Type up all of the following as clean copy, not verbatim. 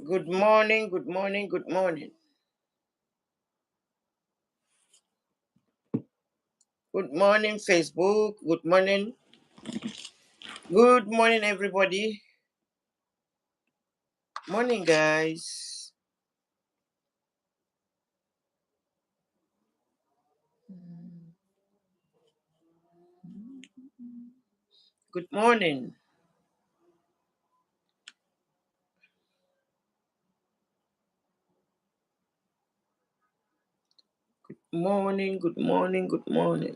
Good morning, good morning, good morning. Good morning, Facebook. Good morning. Good morning, everybody. Morning, guys. Good morning. Morning, good morning, good morning.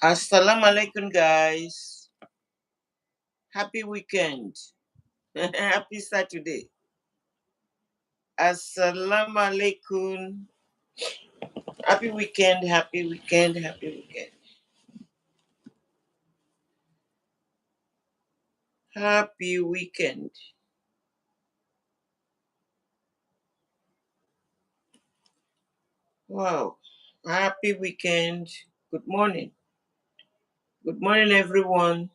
Assalamu alaikum, guys. Happy weekend. Happy Saturday. Assalamu alaikum. Happy weekend, happy weekend, happy weekend. Happy weekend. Wow. Happy weekend. Good morning. Good morning, everyone.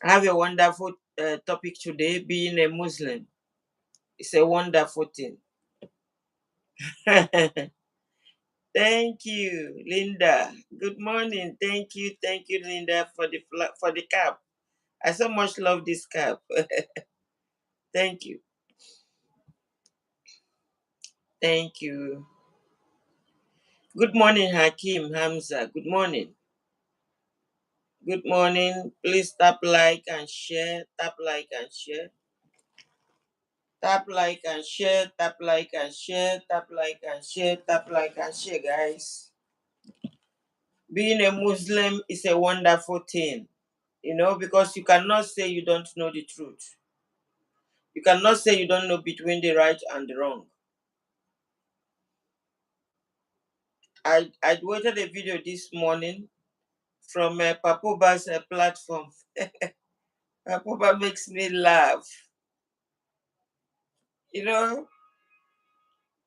I have a wonderful topic today, being a Muslim. It's a wonderful thing. Thank you, Linda. Good morning. Thank you, Linda, for the cap. I so much love this cap. Thank you. Thank you. Good morning, Hakim Hamza. Good morning. Good morning. Please tap like and share. Tap like and share. Tap like and share. Tap like and share. Tap like and share. Tap like and share, guys. Being a Muslim is a wonderful thing, because you cannot say you don't know the truth. You cannot say you don't know between the right and the wrong. I watched a video this morning from Papoba's platform. Papoba makes me laugh.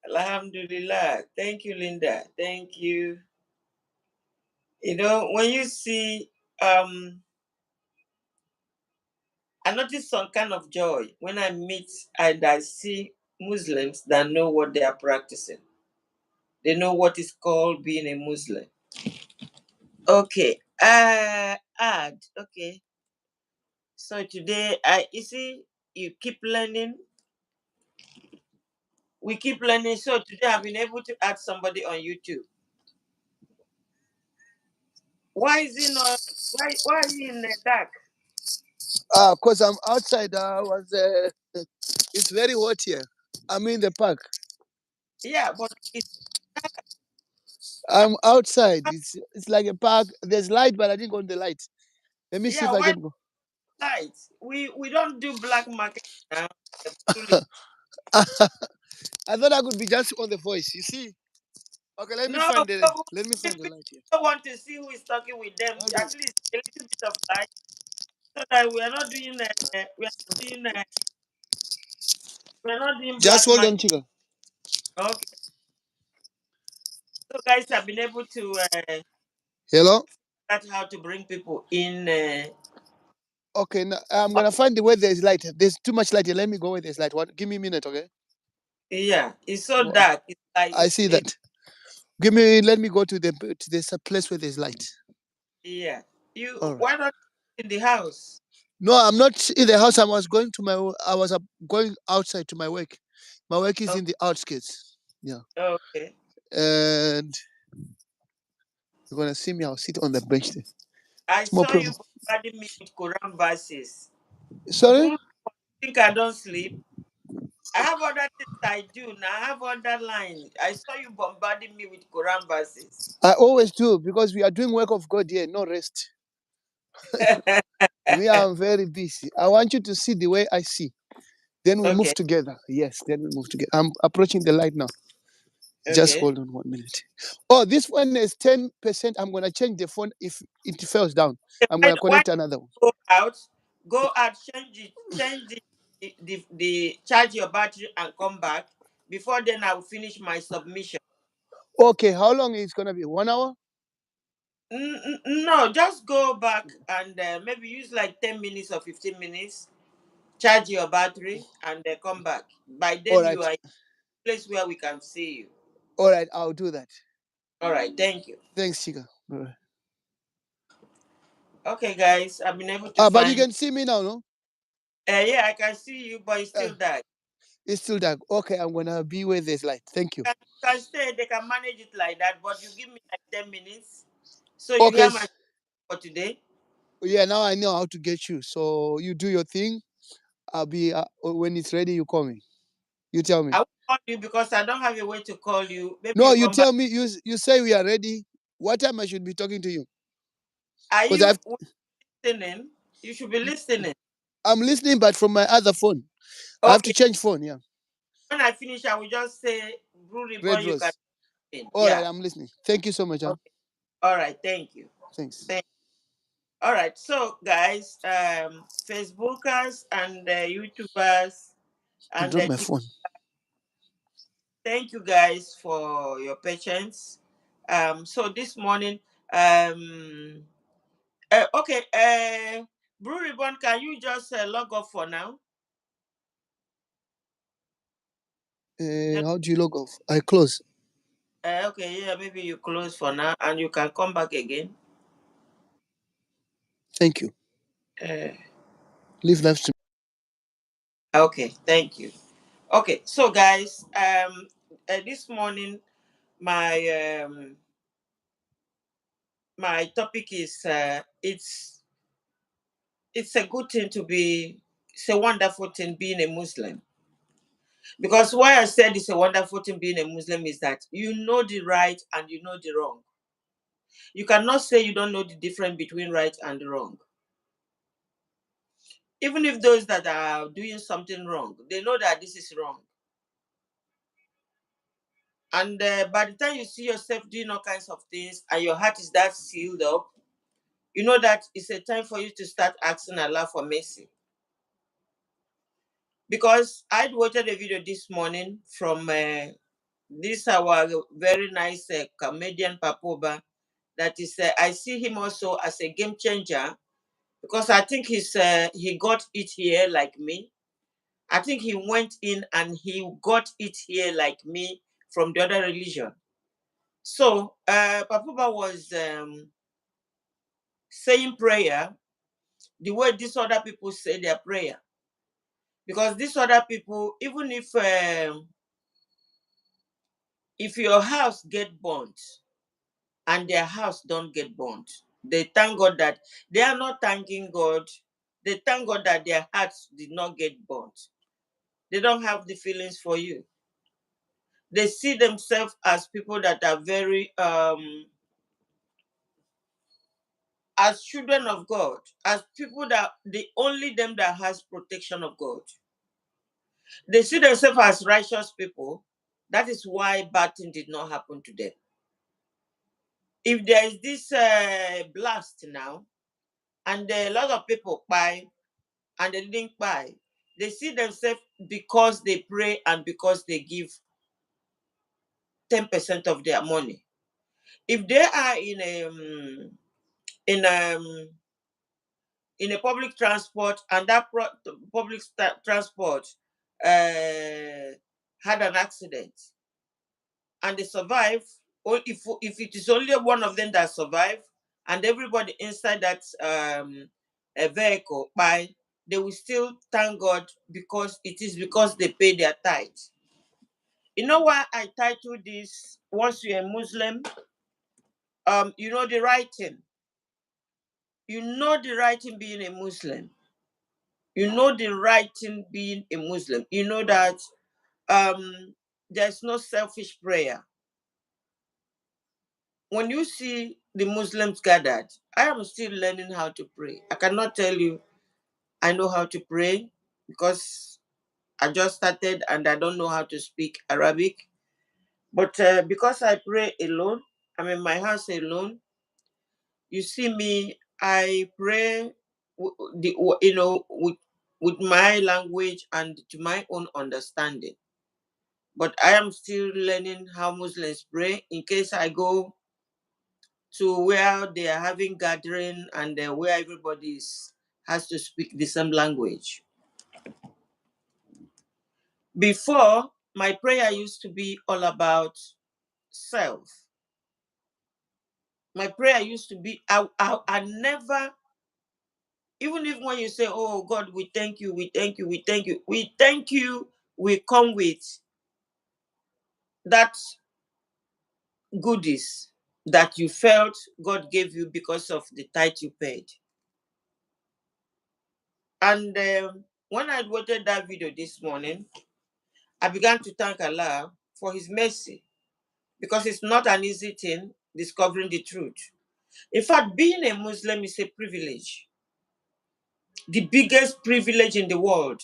Alhamdulillah. Thank you, Linda. Thank you. When you see, I notice some kind of joy when I meet and I see Muslims that know what they are practicing. They know what is called being a Muslim. Okay. Add. Okay. So today, you see, you keep learning. We keep learning. So today, I've been able to add somebody on YouTube. Why is he not? Why are you in the dark? Because I'm outside. It's very hot here. I'm in the park. Yeah, but I'm outside. It's like a park. There's light, but I didn't go on the light. Let me see if I why can go. light? We don't do black market now. I thought I could be just on the voice. You see? Okay, let me No, find the if people light here. don't want to see who is talking with them, Okay. at least a little bit of light, so that we are not doing doing we are not doing Just black hold market. on, Chica. Okay, so guys have been able to Hello? that's how to bring people in. Okay, now I'm gonna find the where there's light. There's too much light here. Let me go where there's light. What? Give me a minute, okay? Yeah, it's so Oh, dark. It's like I see that. Let me go to this place where there's light. yeah. All right. Why not in the house? No, I'm not in the house. I was going outside to my work. My work is Oh, in the outskirts. Yeah. okay. And you're gonna see me. I'll sit on the bench there. I No saw you problem. bombarding me with Quran verses. Sorry? Who think I don't sleep? I have other things I do now. I have other lines. I saw you bombarding me with Quran verses. I always do because we are doing work of God here, no rest. We are very busy. I want you to see the way I see. Then we move Okay. together. Yes, then we move together. I'm approaching the light now. Just Okay. hold on 1 minute. Oh, this one is 10%. I'm gonna change the phone if it falls down. I'm Why gonna why connect another one. go out, change the charge your battery and come back. Before then, I will finish my submission. Okay, how long is gonna be? 1 hour? No, just go back and maybe use like 10 minutes or 15 minutes. Charge your battery and come back. By All then, you right, are in a place where we can see you. all right. I'll do that. All right. Thank you. Thanks, Chica. Okay, guys, I've been able to But you find. can see me now, no? Yeah, I can see you, but it's Uh, still dark. it's still dark. Okay, I'm gonna be where there's light. Thank you. Can stay. They can manage it like that, but you give me like 10 minutes. So you Okay. hear my for today. Yeah, now I know how to get you. So you do your thing. I'll be when it's ready. You call me. You tell me. I will call you because I don't have a way to call you. Maybe No, you you come back. tell me. You say we are ready. What time I should be talking to you? Are Because you listening? You should be listening. I'm listening, but from my other phone. I have to Okay. change phone. Yeah. When I finish, I will just say, Blue Red Ribbon, you can Rose. in. All right, Yeah. I'm listening. Thank you so much. Huh? Okay. All right. Thank you. Thanks. Thank All right. So, guys, Facebookers and YouTubers I and dropped my phone. thank you guys for your patience. So this morning, um, okay, Blue Ribbon, can you just log off for now? How do you log off? I close. Okay, yeah, maybe you close for now and you can come back again. Thank you. Uh, Leave live stream. okay, thank you. Okay, so guys, this morning my my topic is it's a good thing to be. It's a wonderful thing being a Muslim. Because why I said it's a wonderful thing being a Muslim is that you know the right and you know the wrong. You cannot say you don't know the difference between right and wrong. Even if those that are doing something wrong, they know that this is wrong. And by the time you see yourself doing all kinds of things and your heart is that sealed up, you know that it's a time for you to start asking Allah for mercy. Because I'd watched a video this morning from this our very nice comedian Papoba. That is, I see him also as a game changer because I think he got it here like me. I think he went in and he got it here like me from the other religion. So Papuba was saying prayer the way these other people say their prayer. Because these other people, even if your house get burnt and their house don't get burnt, they thank God that they are not thanking God. They thank God that their hearts did not get burnt. They don't have the feelings for you. They see themselves as people that are very as children of God, as people that the only them that has protection of God. They see themselves as righteous people. That is why bad thing did not happen to them. If there is this blast now, and a lot of people buy and they didn't buy, they see themselves because they pray and because they give 10% of their money. If they are in in a public transport and that public transport had an accident and they survive, or if it is only one of them that survive and everybody inside that vehicle by, they will still thank God because it is because they pay their tithe. You know why I titled this once you're a Muslim? You know the writing. You know the writing being a Muslim. You know the writing being a Muslim. You know that there's no selfish prayer. When you see the Muslims gathered, I am still learning how to pray. I cannot tell you I know how to pray because I just started and I don't know how to speak Arabic. But because I pray alone, I'm in my house alone. You see me, I pray, with my language and to my own understanding. But I am still learning how Muslims pray in case I go to where they are having gathering and where has to speak the same language. Before, my prayer used to be all about self. My prayer used to be, I never, even if when you say, oh God, we thank you, we thank you, we thank you, we thank you, we come with that goodies that you felt God gave you because of the tithe you paid. And when I watched that video this morning, I began to thank Allah for His mercy because it's not an easy thing discovering the truth. In fact, being a Muslim is a privilege, the biggest privilege in the world.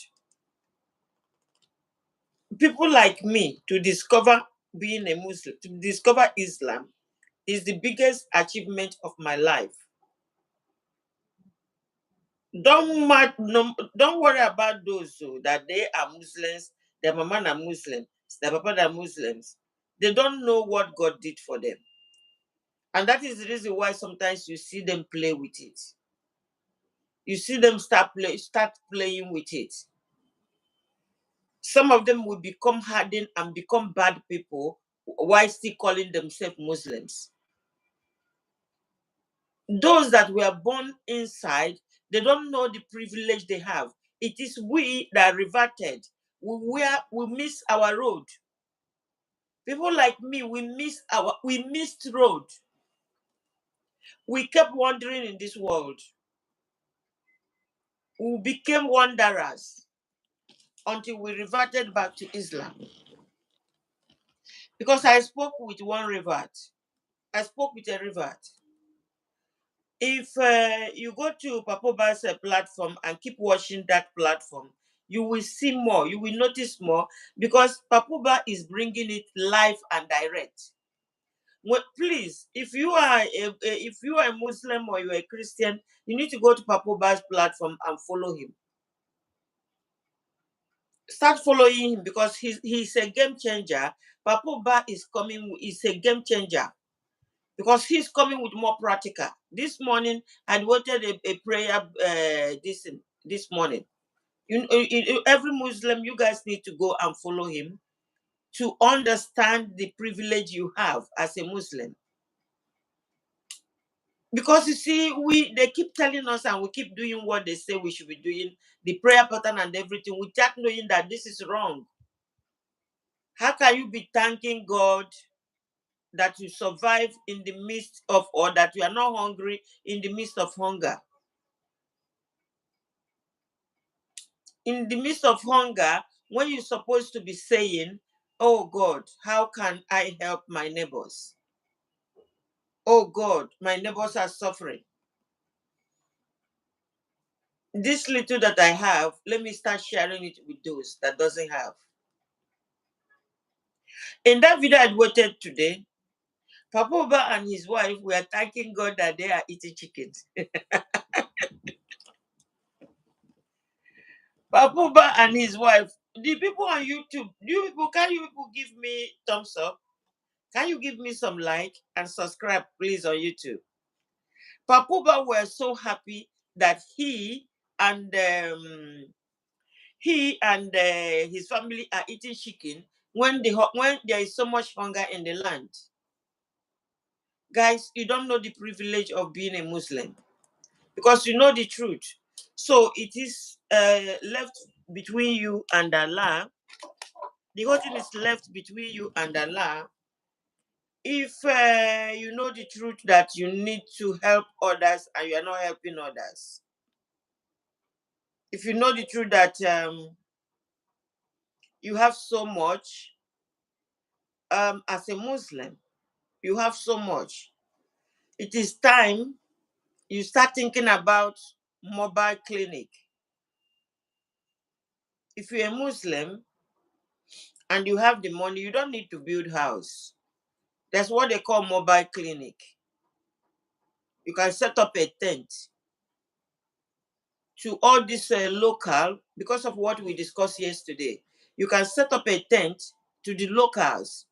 People like me to discover being a Muslim, to discover Islam, is the biggest achievement of my life. Don't worry about those that they are Muslims, their mama are Muslims, their papa are Muslims. They don't know what God did for them. And that is the reason why sometimes you see them play with it. You see them start playing with it. Some of them will become hardened and become bad people while still calling themselves Muslims. Those that were born inside, they don't know the privilege they have. It is we that reverted. We miss our road. People like me, we missed road. We kept wandering in this world. We became wanderers until we reverted back to Islam. Because I spoke with one revert. I spoke with a revert. If you go to Papoba's platform and keep watching that platform, you will see more. You will notice more because Papoba is bringing it live and direct. Please, if you are a Muslim or you are a Christian, you need to go to Papoba's platform and follow him. Start following him because he's a game changer. Papoba is a game changer because he's coming with more practical. This morning, I wanted a prayer this morning. Every Muslim, you guys need to go and follow him to understand the privilege you have as a Muslim. Because you see, they keep telling us and we keep doing what they say we should be doing, the prayer pattern and everything, without knowing that this is wrong. How can you be thanking God that you survive in the midst of, or that you are not hungry in the midst of hunger? In the midst of hunger, when you're supposed to be saying, oh God, how can I help my neighbors? Oh God, my neighbors are suffering. This little that I have, let me start sharing it with those that doesn't have. In that video I watched today, Papoba and his wife were thanking God that they are eating chickens. Papoba and his wife, the people on YouTube, can you people give me thumbs up? Can you give me some like and subscribe, please, on YouTube? Papoba were so happy that and he and his family are eating chicken when there is so much hunger in the land. Guys, you don't know the privilege of being a Muslim because you know the truth. So it is left between you and Allah. The whole thing is left between you and Allah. If you know the truth that you need to help others and you are not helping others, if you know the truth that you have so much as a Muslim, you have so much. It is time you start thinking about mobile clinic. If you're a Muslim and you have the money, you don't need to build house. That's what they call mobile clinic. You can set up a tent to all this local, because of what we discussed yesterday. You can set up a tent to the locals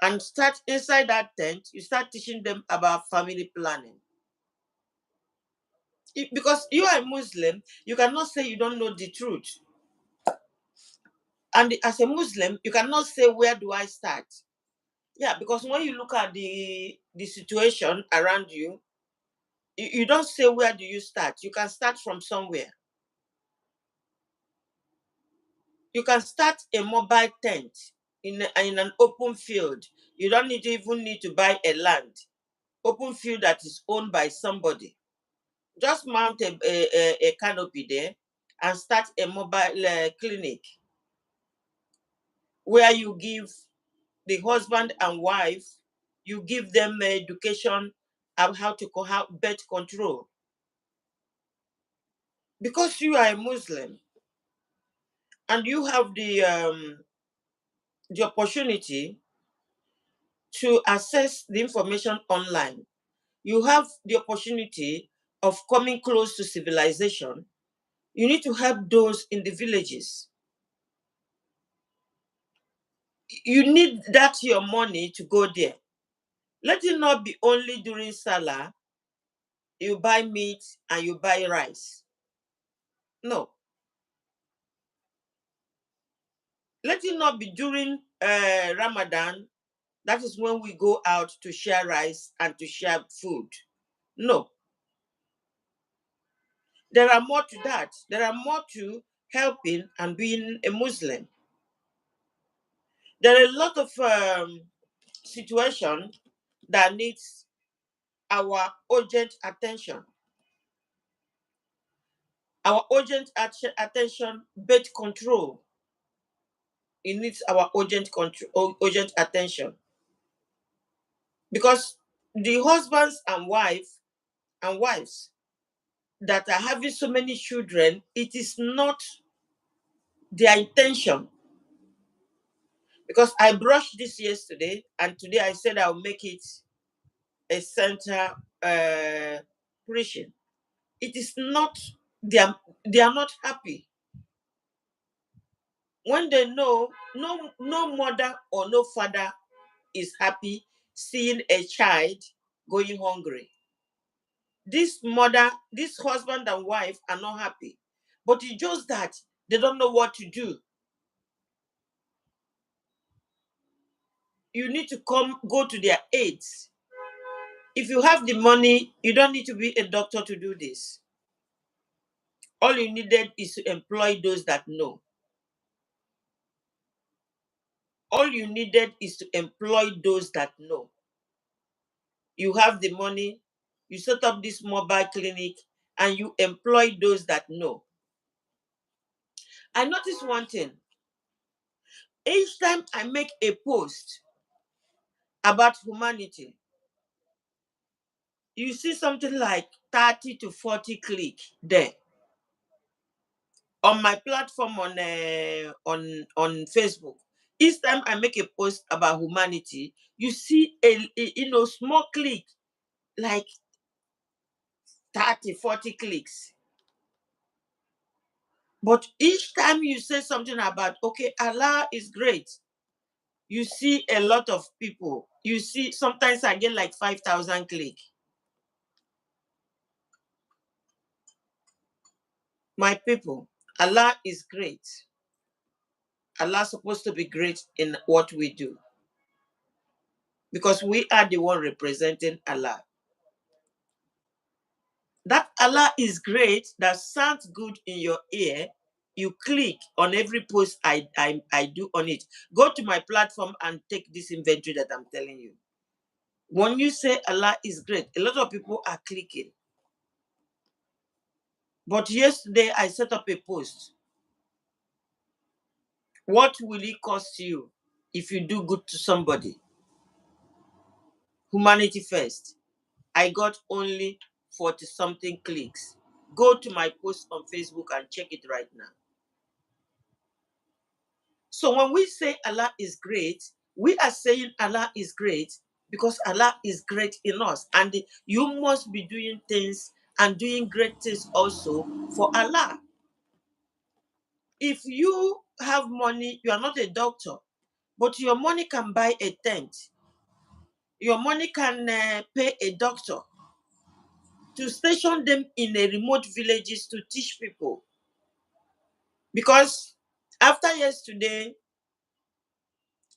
and start inside that tent, you start teaching them about family planning. Because you are a Muslim, you cannot say you don't know the truth. And as a Muslim, you cannot say, where do I start? Yeah, because when you look at the situation around you, you don't say, where do you start? You can start from somewhere. You can start a mobile tent in an open field. You don't even need to buy a land. Open field that is owned by somebody. Just mount a canopy there and start a mobile clinic where you give the husband and wife, you give them education on how to have birth control. Because you are a Muslim and you have the opportunity to access the information online, you have the opportunity of coming close to civilization. You need to help those in the villages. You need that your money to go there. Let it not be only during Salah, you buy meat and you buy rice. No. Let it not be during Ramadan. That is when we go out to share rice and to share food. No. There are more to that. There are more to helping and being a Muslim. There are a lot of situations that needs our urgent attention. Our urgent attention, birth control. It needs our urgent control, urgent attention. Because the husbands and wives that are having so many children, it is not their intention. Because I brushed this yesterday, and today I said I'll make it a center preaching. It is not, they are not happy. When they know no mother or no father is happy seeing a child going hungry. This husband and wife are not happy. But it's just that they don't know what to do. You need to go to their aids. If you have the money, you don't need to be a doctor to do this. All you needed is to employ those that know. All you needed is to employ those that know. You have the money, you set up this mobile clinic, and you employ those that know. I noticed one thing. Each time I make a post about humanity, you see something like 30 to 40 click there. On my platform on Facebook, each time I make a post about humanity, you see a small click, like 30, 40 clicks. But each time you say something about, okay, Allah is great, you see a lot of people. You see, sometimes I get like 5,000 click. My people, Allah is great. Allah is supposed to be great in what we do, because we are the one representing Allah. That Allah is great, that sounds good in your ear. You click on every post I do on it. Go to my platform and take this inventory that I'm telling you. When you say Allah is great, a lot of people are clicking. But yesterday I set up a post. What will it cost you if you do good to somebody? Humanity first. I got only 40 something clicks. Go to my post on Facebook and check it right now. So when we say Allah is great, we are saying Allah is great because Allah is great in us. And you must be doing things and doing great things also for Allah. If you have money, you are not a doctor, but your money can buy a tent. Your money can pay a doctor to station them in a remote villages to teach people. Because after yesterday,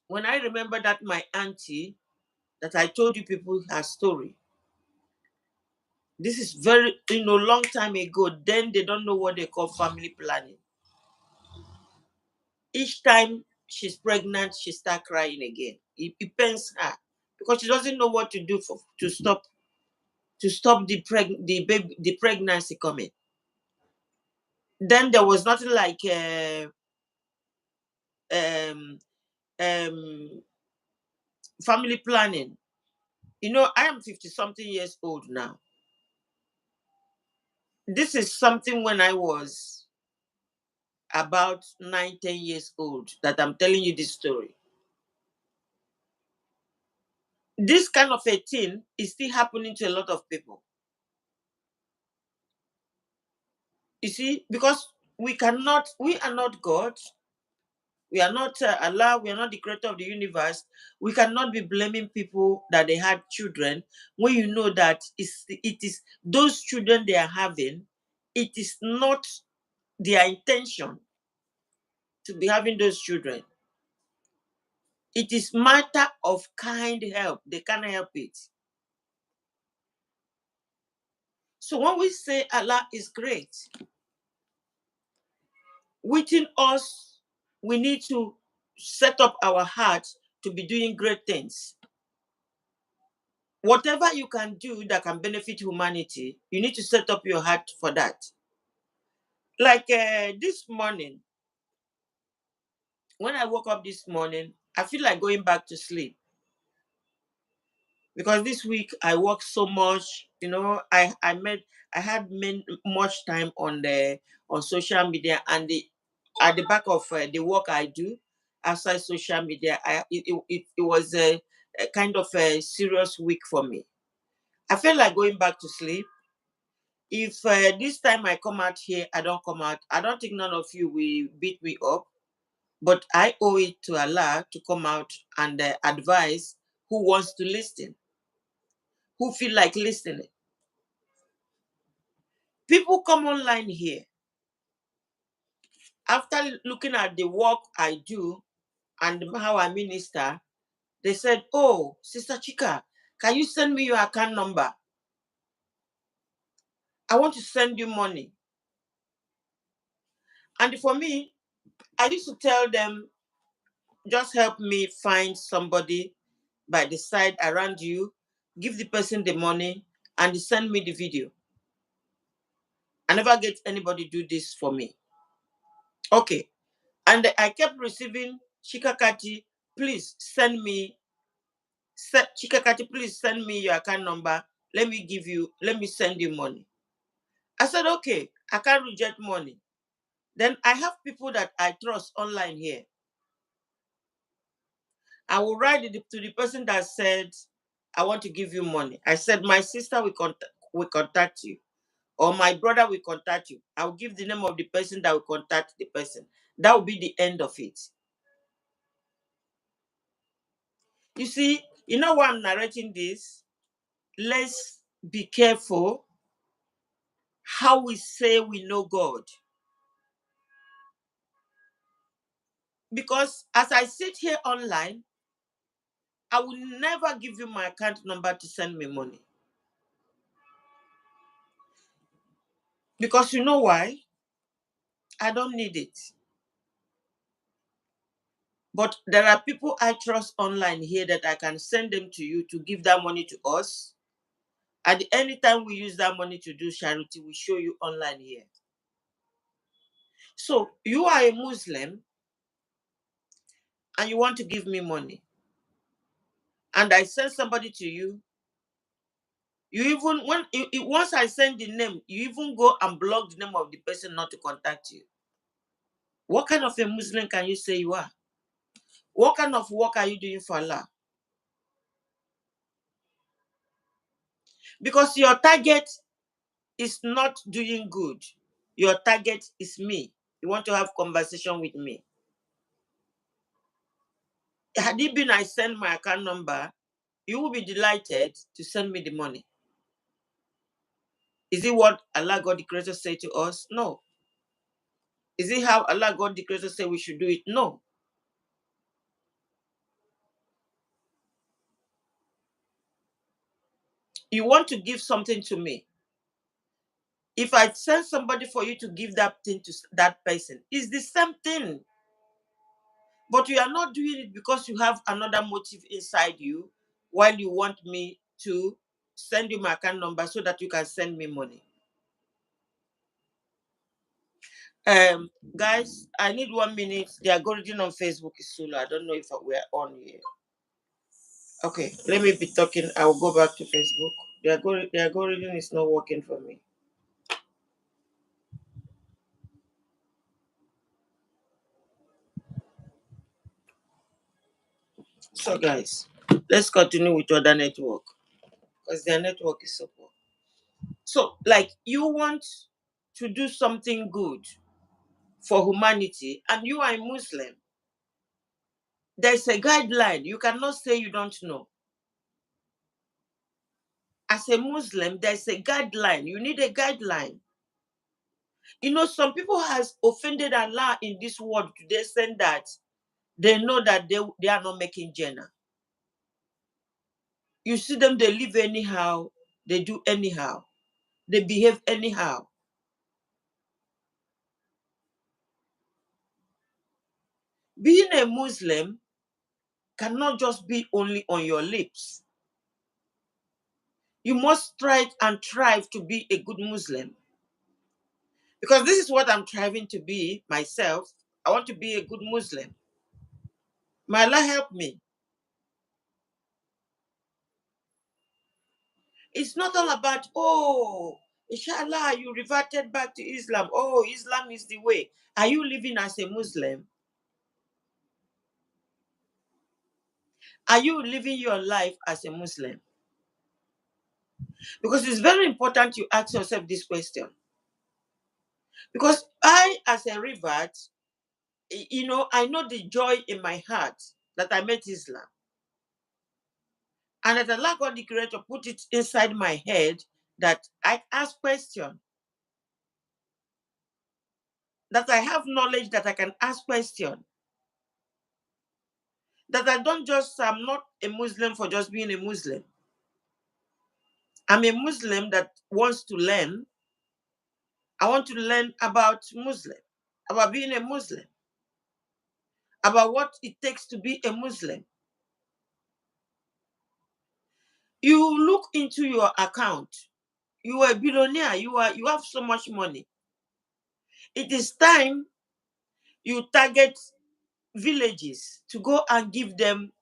when I remember that my auntie, that I told you people her story, this is very, long time ago. Then they don't know what they call family planning. Each time she's pregnant, she start crying again. It pains her because she doesn't know what to do to stop the pregnancy coming. Then there was nothing like um, um, family planning. I am 50 something years old now. This is something when I was about 9, 10 years old that I'm telling you this story. This kind of a thing is still happening to a lot of people. You see, because we are not God, we are not Allah, we are not the creator of the universe. We cannot be blaming people that they had children when you know that it is those children they are having, it is not their intention to be having those children. It is matter of kind help. They can't help it. So when we say Allah is great, within us, we need to set up our hearts to be doing great things. Whatever you can do that can benefit humanity, you need to set up your heart for that. Like this morning, when I woke up this morning, I feel like going back to sleep because this week I worked so much. I had much time on social media, and at the back of the work I do outside social media, it was a kind of a serious week for me. I felt like going back to sleep. If this time I come out here, I don't come out, I don't think none of you will beat me up. But I owe it to Allah to come out and advise who wants to listen, who feel like listening. People come online here after looking at the work I do and how I minister. They said, "Oh, Sister Chika, can you send me your account number? I want to send you money." And for me, I used to tell them, just help me find somebody by the side around you, give the person the money, and send me the video. I never get anybody do this for me. Okay. And I kept receiving, Chikakati, please send me, Chikakati, please send me your account number. Let me send you money. I said, okay, I can't reject money. Then I have people that I trust online here. I will write to the person that said, I want to give you money. I said, my sister will contact you, or my brother will contact you. I'll give the name of the person that will contact the person. That will be the end of it. You see, you know why I'm narrating this? Let's be careful how we say we know God. Because as I sit here online, I will never give you my account number to send me money. Because you know why? I don't need it. But there are people I trust online here that I can send them to you to give that money to us. At any time we use that money to do charity, we show you online here. So you are a Muslim and you want to give me money. And I send somebody to you. You even once I send the name, you even go and block the name of the person not to contact you. What kind of a Muslim can you say you are? What kind of work are you doing for Allah? Because your target is not doing good. Your target is me. You want to have conversation with me. Had it been I send my account number, you will be delighted to send me the money. Is it what Allah God the Creator say to us? No. Is it how Allah God the Creator say we should do it? No. You want to give something to me. If I send somebody for you to give that thing to that person, it's the same thing. But you are not doing it because you have another motive inside you while you want me to send you my account number so that you can send me money. Guys, I need 1 minute. The algorithm on Facebook is so low. I don't know if we're on here. Okay, let me be talking. I will go back to Facebook. The algorithm is not working for me. So, guys, let's continue with other network because their network is so poor. So, like, you want to do something good for humanity and you are a Muslim, there's a guideline. You cannot say you don't know. As a Muslim, there's a guideline. You need a guideline. You know, some people has offended Allah in this world to the extent that they know that they are not making Jannah. You see them, they live anyhow, they do anyhow, they behave anyhow. Being a Muslim cannot just be only on your lips. You must strive and strive to be a good Muslim. Because this is what I'm striving to be myself. I want to be a good Muslim. May Allah help me. It's not all about, oh, inshallah, you reverted back to Islam. Oh, Islam is the way. Are you living as a Muslim? Are you living your life as a Muslim? Because it's very important you ask yourself this question. Because I, as a revert, I know the joy in my heart that I met Islam. And that Allah God the Creator put it inside my head that I ask questions. That I have knowledge that I can ask questions. That I'm not a Muslim for just being a Muslim. I'm a Muslim that wants to learn. I want to learn about Muslim, about being a Muslim, about what it takes to be a Muslim. You look into your account. You are a billionaire. You have so much money. It is time you target villages to go and give them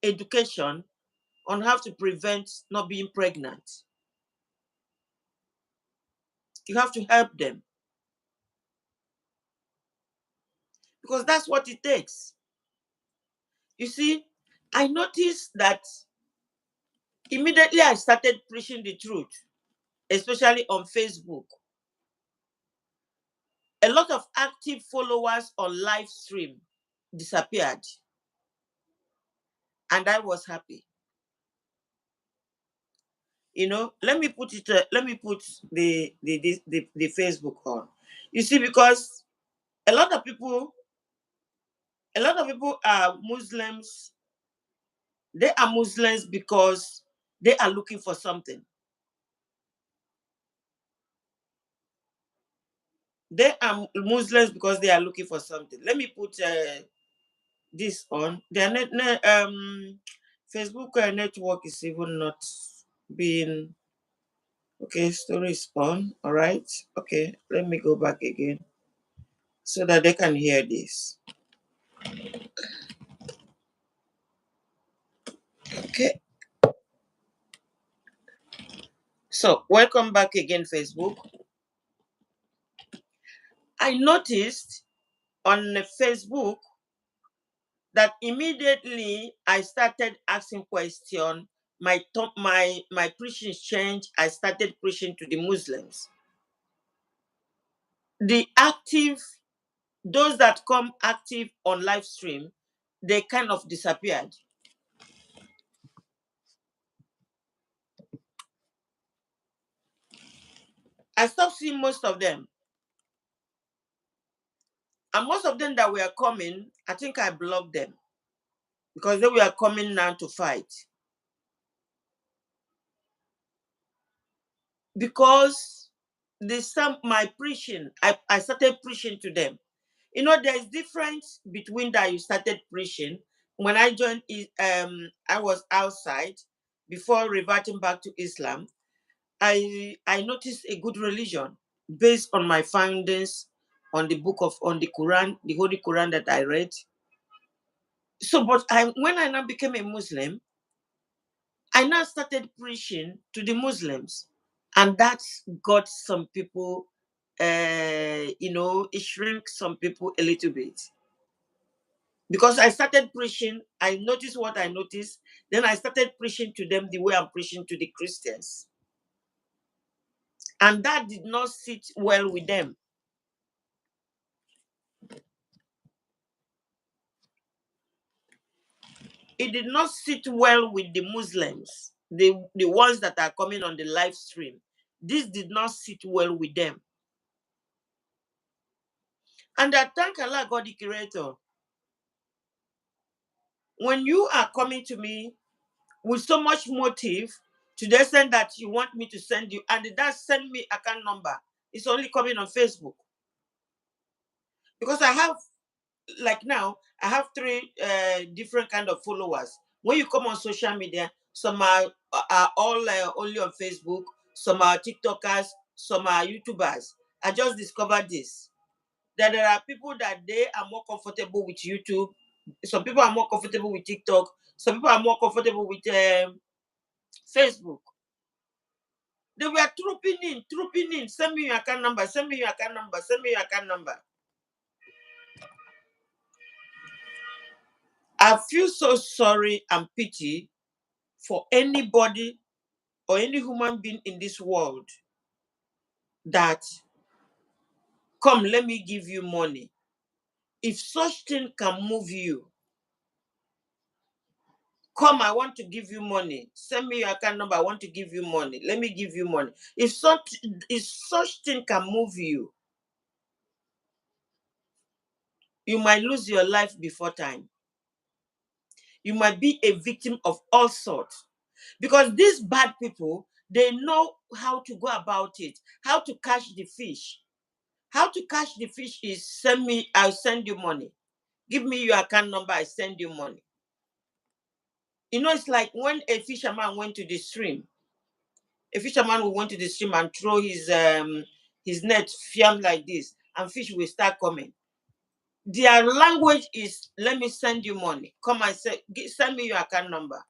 education on how to prevent not being pregnant. You have to help them because that's what it takes. You see, I noticed that immediately I started preaching the truth, especially on Facebook. A lot of active followers on live stream disappeared, and I was happy. Let me put it. Let me put the Facebook on. You see, because a lot of people, a lot of people are Muslims. They are Muslims because they are looking for something. They are Muslims because they are looking for something. Let me put this on. Their Facebook network is even not being okay. Story is on. All right. Okay. Let me go back again so that they can hear this. Okay. So welcome back again, Facebook. I noticed on Facebook that immediately I started asking questions, my preaching changed. I started preaching to the Muslims. The active, those that come active on live stream, they kind of disappeared. I stopped seeing most of them. And most of them that were coming, I think I blocked them because they were coming now to fight. Because my preaching, I started preaching to them. You know, there's difference between that you started preaching. When I joined, I was outside before reverting back to Islam. I noticed a good religion based on my findings on the Quran, the Holy Quran that I read. So, but when I now became a Muslim, I now started preaching to the Muslims, and that got some people, it shrink some people a little bit. Because I started preaching, I noticed what I noticed. Then I started preaching to them the way I'm preaching to the Christians. And that did not sit well with them. It did not sit well with the Muslims, the ones that are coming on the live stream. This did not sit well with them. And I thank Allah, God the Creator. When you are coming to me with so much motive to the extent that you want me to send you, and that send me account number, it's only coming on Facebook. Because I have, like now, I have three different kind of followers. When you come on social media, some are all only on Facebook, some are TikTokers, some are YouTubers. I just discovered this. That there are people that they are more comfortable with YouTube. Some people are more comfortable with TikTok. Some people are more comfortable with Facebook. They were trooping in. Send me your account number. Send me your account number. Send me your account number. I feel so sorry and pity for anybody or any human being in this world that come, let me give you money. If such thing can move you, come, I want to give you money. Send me your account number. I want to give you money. Let me give you money. If such thing can move you, you might lose your life before time. You might be a victim of all sorts. Because these bad people, they know how to go about it, how to catch the fish. How to catch the fish is send me, I'll send you money. Give me your account number, I send you money. You know, it's like when a fisherman went to the stream. A fisherman will went to the stream and throw his net firm like this, and fish will start coming. Their language is, let me send you money. Come and send me your account number.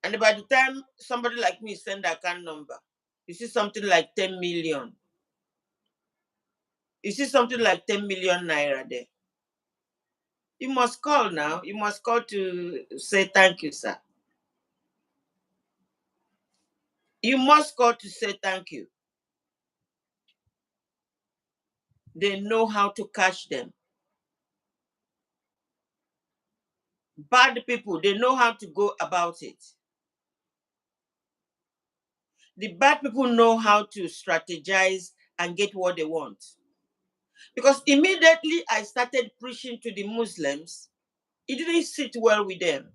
And by the time somebody like me send the account number, you see something like 10 million. You see something like 10 million naira there. You must call now. You must call to say thank you, sir. You must call to say thank you. They know how to catch them. Bad people, they know how to go about it. The bad people know how to strategize and get what they want. Because immediately I started preaching to the Muslims, it didn't sit well with them.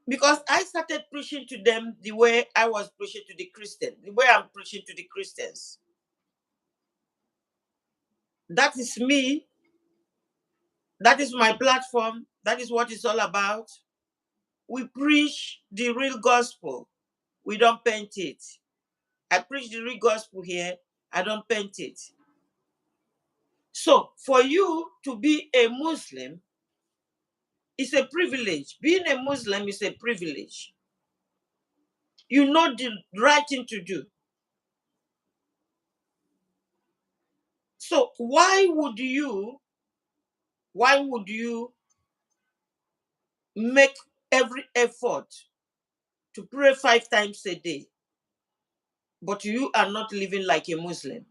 Because I started preaching to them the way I was preaching to the Christians, the way I'm preaching to the Christians. That is me. That is my platform. That is what it's all about. We preach the real gospel. We don't paint it. I preach the real gospel here. I don't paint it. So, for you to be a Muslim is a privilege. Being a Muslim is a privilege. You know the right thing to do. So, why would you Why would you make every effort to pray 5 times a day, but you are not living like a Muslim?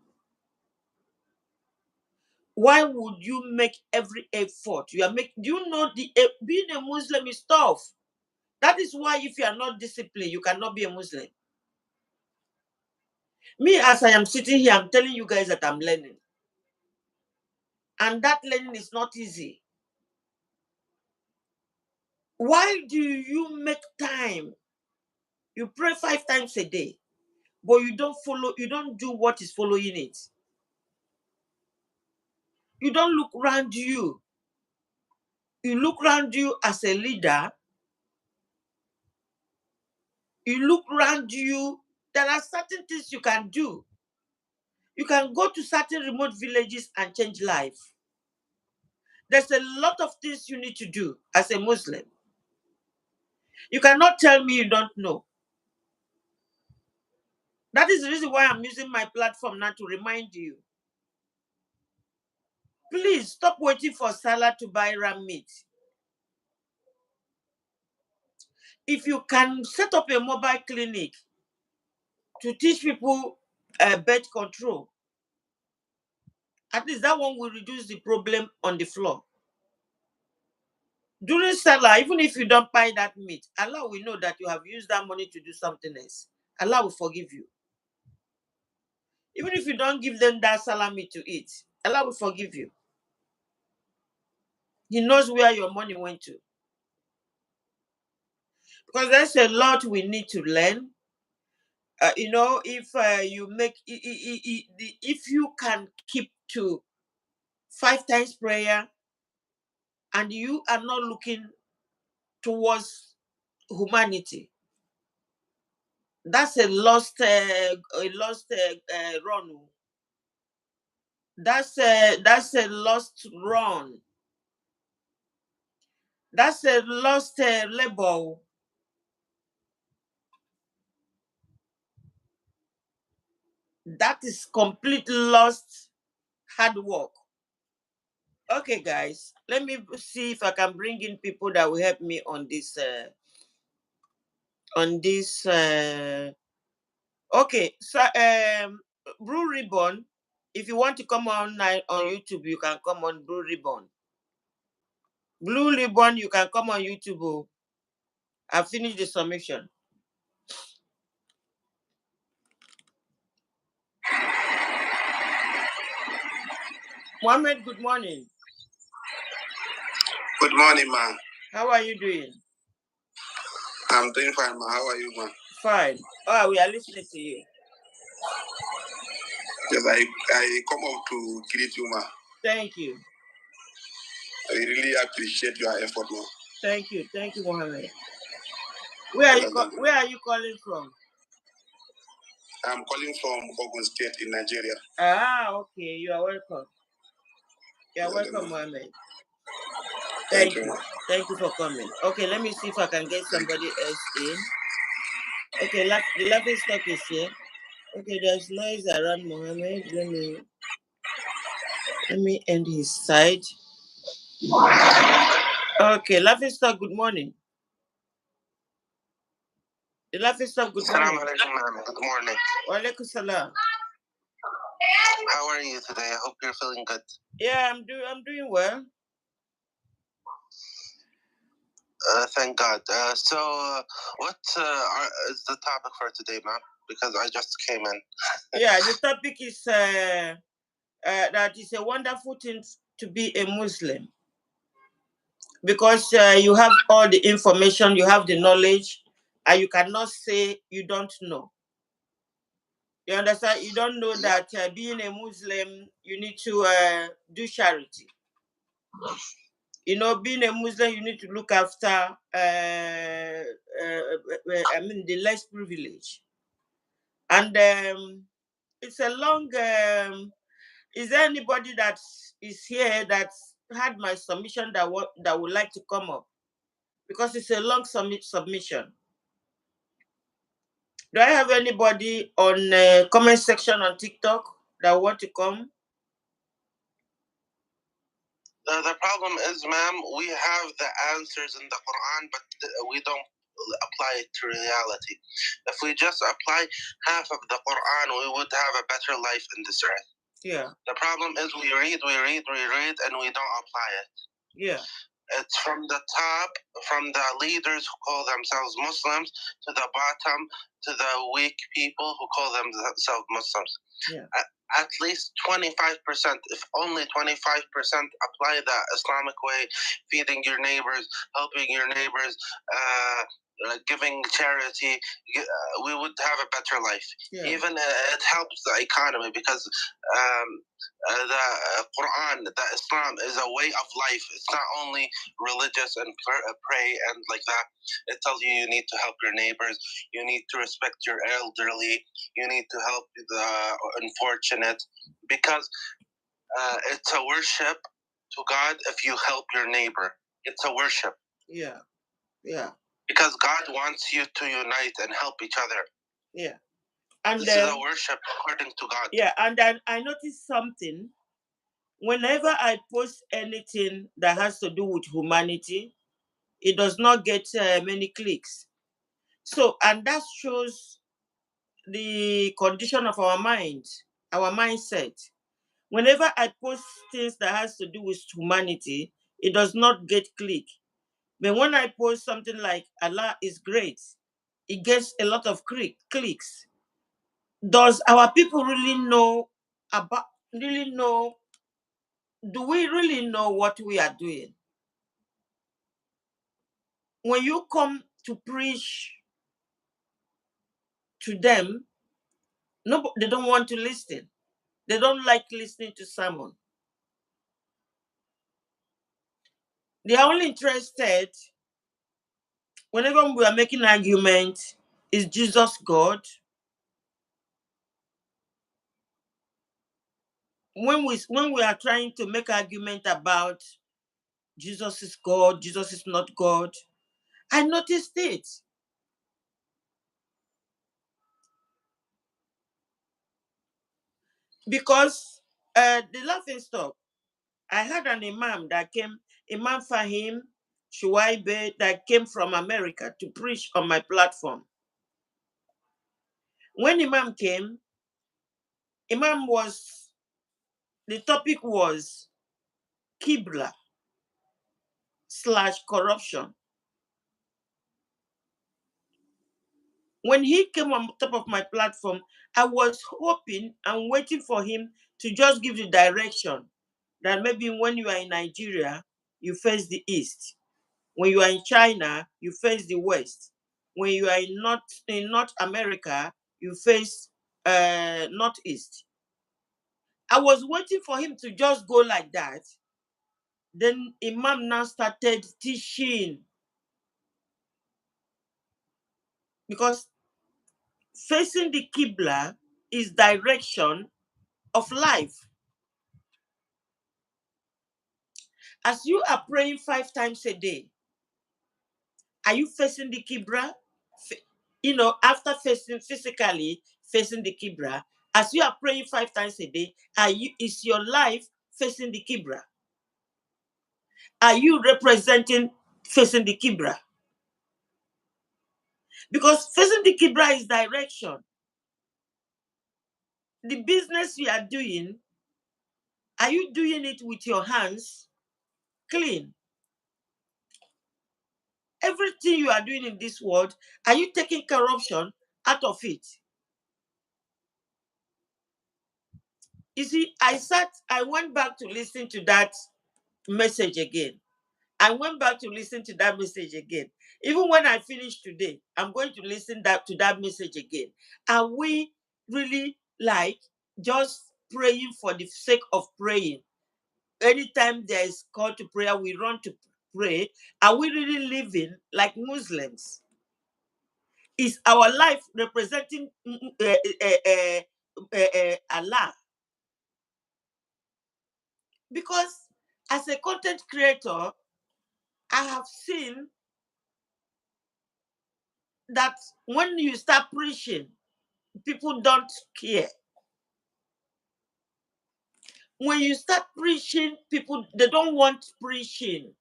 Why would you make every effort? You are do you know being a Muslim is tough? That is why if you are not disciplined, you cannot be a Muslim. Me, as I am sitting here, I'm telling you guys that I'm learning. And that learning is not easy. Why do you make time? You pray 5 times a day, but you don't do what is following it. You don't look around you. You look around you as a leader. You look around you. There are certain things you can do. You can go to certain remote villages and change life. There's a lot of things you need to do as a Muslim. You cannot tell me you don't know. That is the reason why I'm using my platform now to remind you. Please stop waiting for Salah to buy ram meat. If you can set up a mobile clinic to teach people birth control, at least that one will reduce the problem on the floor. During Salah, even if you don't buy that meat, Allah will know that you have used that money to do something else. Allah will forgive you. Even if you don't give them that Salah meat to eat, Allah will forgive you. He knows where your money went to. Because there's a lot we need to learn. If you make, if you can keep to 5 times prayer and you are not looking towards humanity, that's a lost run. That's a lost run. That's a lost labor. That is complete lost hard work. Okay, guys, let me see if I can bring in people that will help me on this. Okay, so Blue Ribbon. If you want to come on YouTube, you can come on Blue Ribbon. Blue Ribbon, you can come on YouTube. Oh. I've finished the submission. Mohammed, good morning. Good morning, man. How are you doing? I'm doing fine, man. How are you, man? Fine. Oh, we are listening to you. Yes, I come out to greet you, man. Thank you. I really appreciate your effort, man. Thank you, Mohammed. Where are you calling from? I'm calling from Ogun State in Nigeria. Ah, okay. You are welcome. You are welcome, Mohammed. Thank you. Thank you for coming. Okay, let me see if I can get somebody else in. Okay, the laughing stock is here. Okay, there's noise around Mohammed. Let me end his side. Okay, laughing stock, good morning. The laughing stock, good morning. Good morning. Walaikum salam. How are you today? I hope you're feeling good. Yeah, I'm doing well. Thank God. What is the topic for today, ma'am? Because I just came in. Yeah, the topic is that it's a wonderful thing to be a Muslim because you have all the information, you have the knowledge, and you cannot say you don't know. You understand? You don't know that being a Muslim, you need to do charity. Being a Muslim, you need to look after, the less privileged. And it's a long. Is there anybody that is here that had my submission that would like to come up? Because it's a long submission. Do I have anybody on comment section on TikTok that want to come? The problem is, ma'am, we have the answers in the Quran, but we don't apply it to reality. If we just apply half of the Quran, we would have a better life in this earth. Yeah. The problem is we read, and we don't apply it. Yeah. It's from the top, from the leaders who call themselves Muslims, to the bottom, to the weak people who call themselves Muslims. Yeah. At least 25%, if only 25% apply the Islamic way, feeding your neighbors, helping your neighbors, giving charity, we would have a better life. Yeah. Even it helps the economy because the Quran, the Islam is a way of life. It's not only religious and pray and like that. It tells you need to help your neighbors, you need to respect your elderly, you need to help the unfortunate, because it's a worship to God if you help your neighbor. It's a worship. Yeah. Yeah. Because God wants you to unite and help each other. Yeah. And this is a worship according to God. Yeah, and then I noticed something. Whenever I post anything that has to do with humanity, it does not get many clicks. So, and that shows the condition of our mind, our mindset. Whenever I post things that has to do with humanity, it does not get click. But when I post something like Allah is great, it gets a lot of clicks. Does our people really know about, really know, do we really know what we are doing? When you come to preach to them, no, they don't want to listen. They don't like listening to sermon. They are only interested whenever we are making argument, is Jesus God? When we are trying to make argument about Jesus is God, Jesus is not God, I noticed it. Because the laughing stock, I had an imam that came, Imam Fahim Shuaibe, that came from America to preach on my platform. When Imam came, the topic was Kibla / corruption. When he came on top of my platform, I was hoping and waiting for him to just give the direction that maybe when you are in Nigeria, you face the east. When you are in China, you face the west. When you are in North America, you face northeast. I was waiting for him to just go like that. Then Imam now started teaching, because facing the Qibla is direction of life. As you are praying 5 times a day, are you facing the Qibla? After physically facing the Qibla, as you are praying 5 times a day, is your life facing the Qibla? Are you representing facing the Qibla? Because facing the Qibla is direction. The business you are doing, are you doing it with your hands clean? Everything you are doing in this world, are you taking corruption out of it? You see, I went back to listen to that message again. I went back to listen to that message again. Even when I finish today, I'm going to listen to that message again. Are we really like just praying for the sake of praying? Anytime there is call to prayer, we run to pray. Are we really living like Muslims? Is our life representing Allah? Because as a content creator, I have seen that when you start preaching, people don't care. when you start preaching, people, they don't want preaching.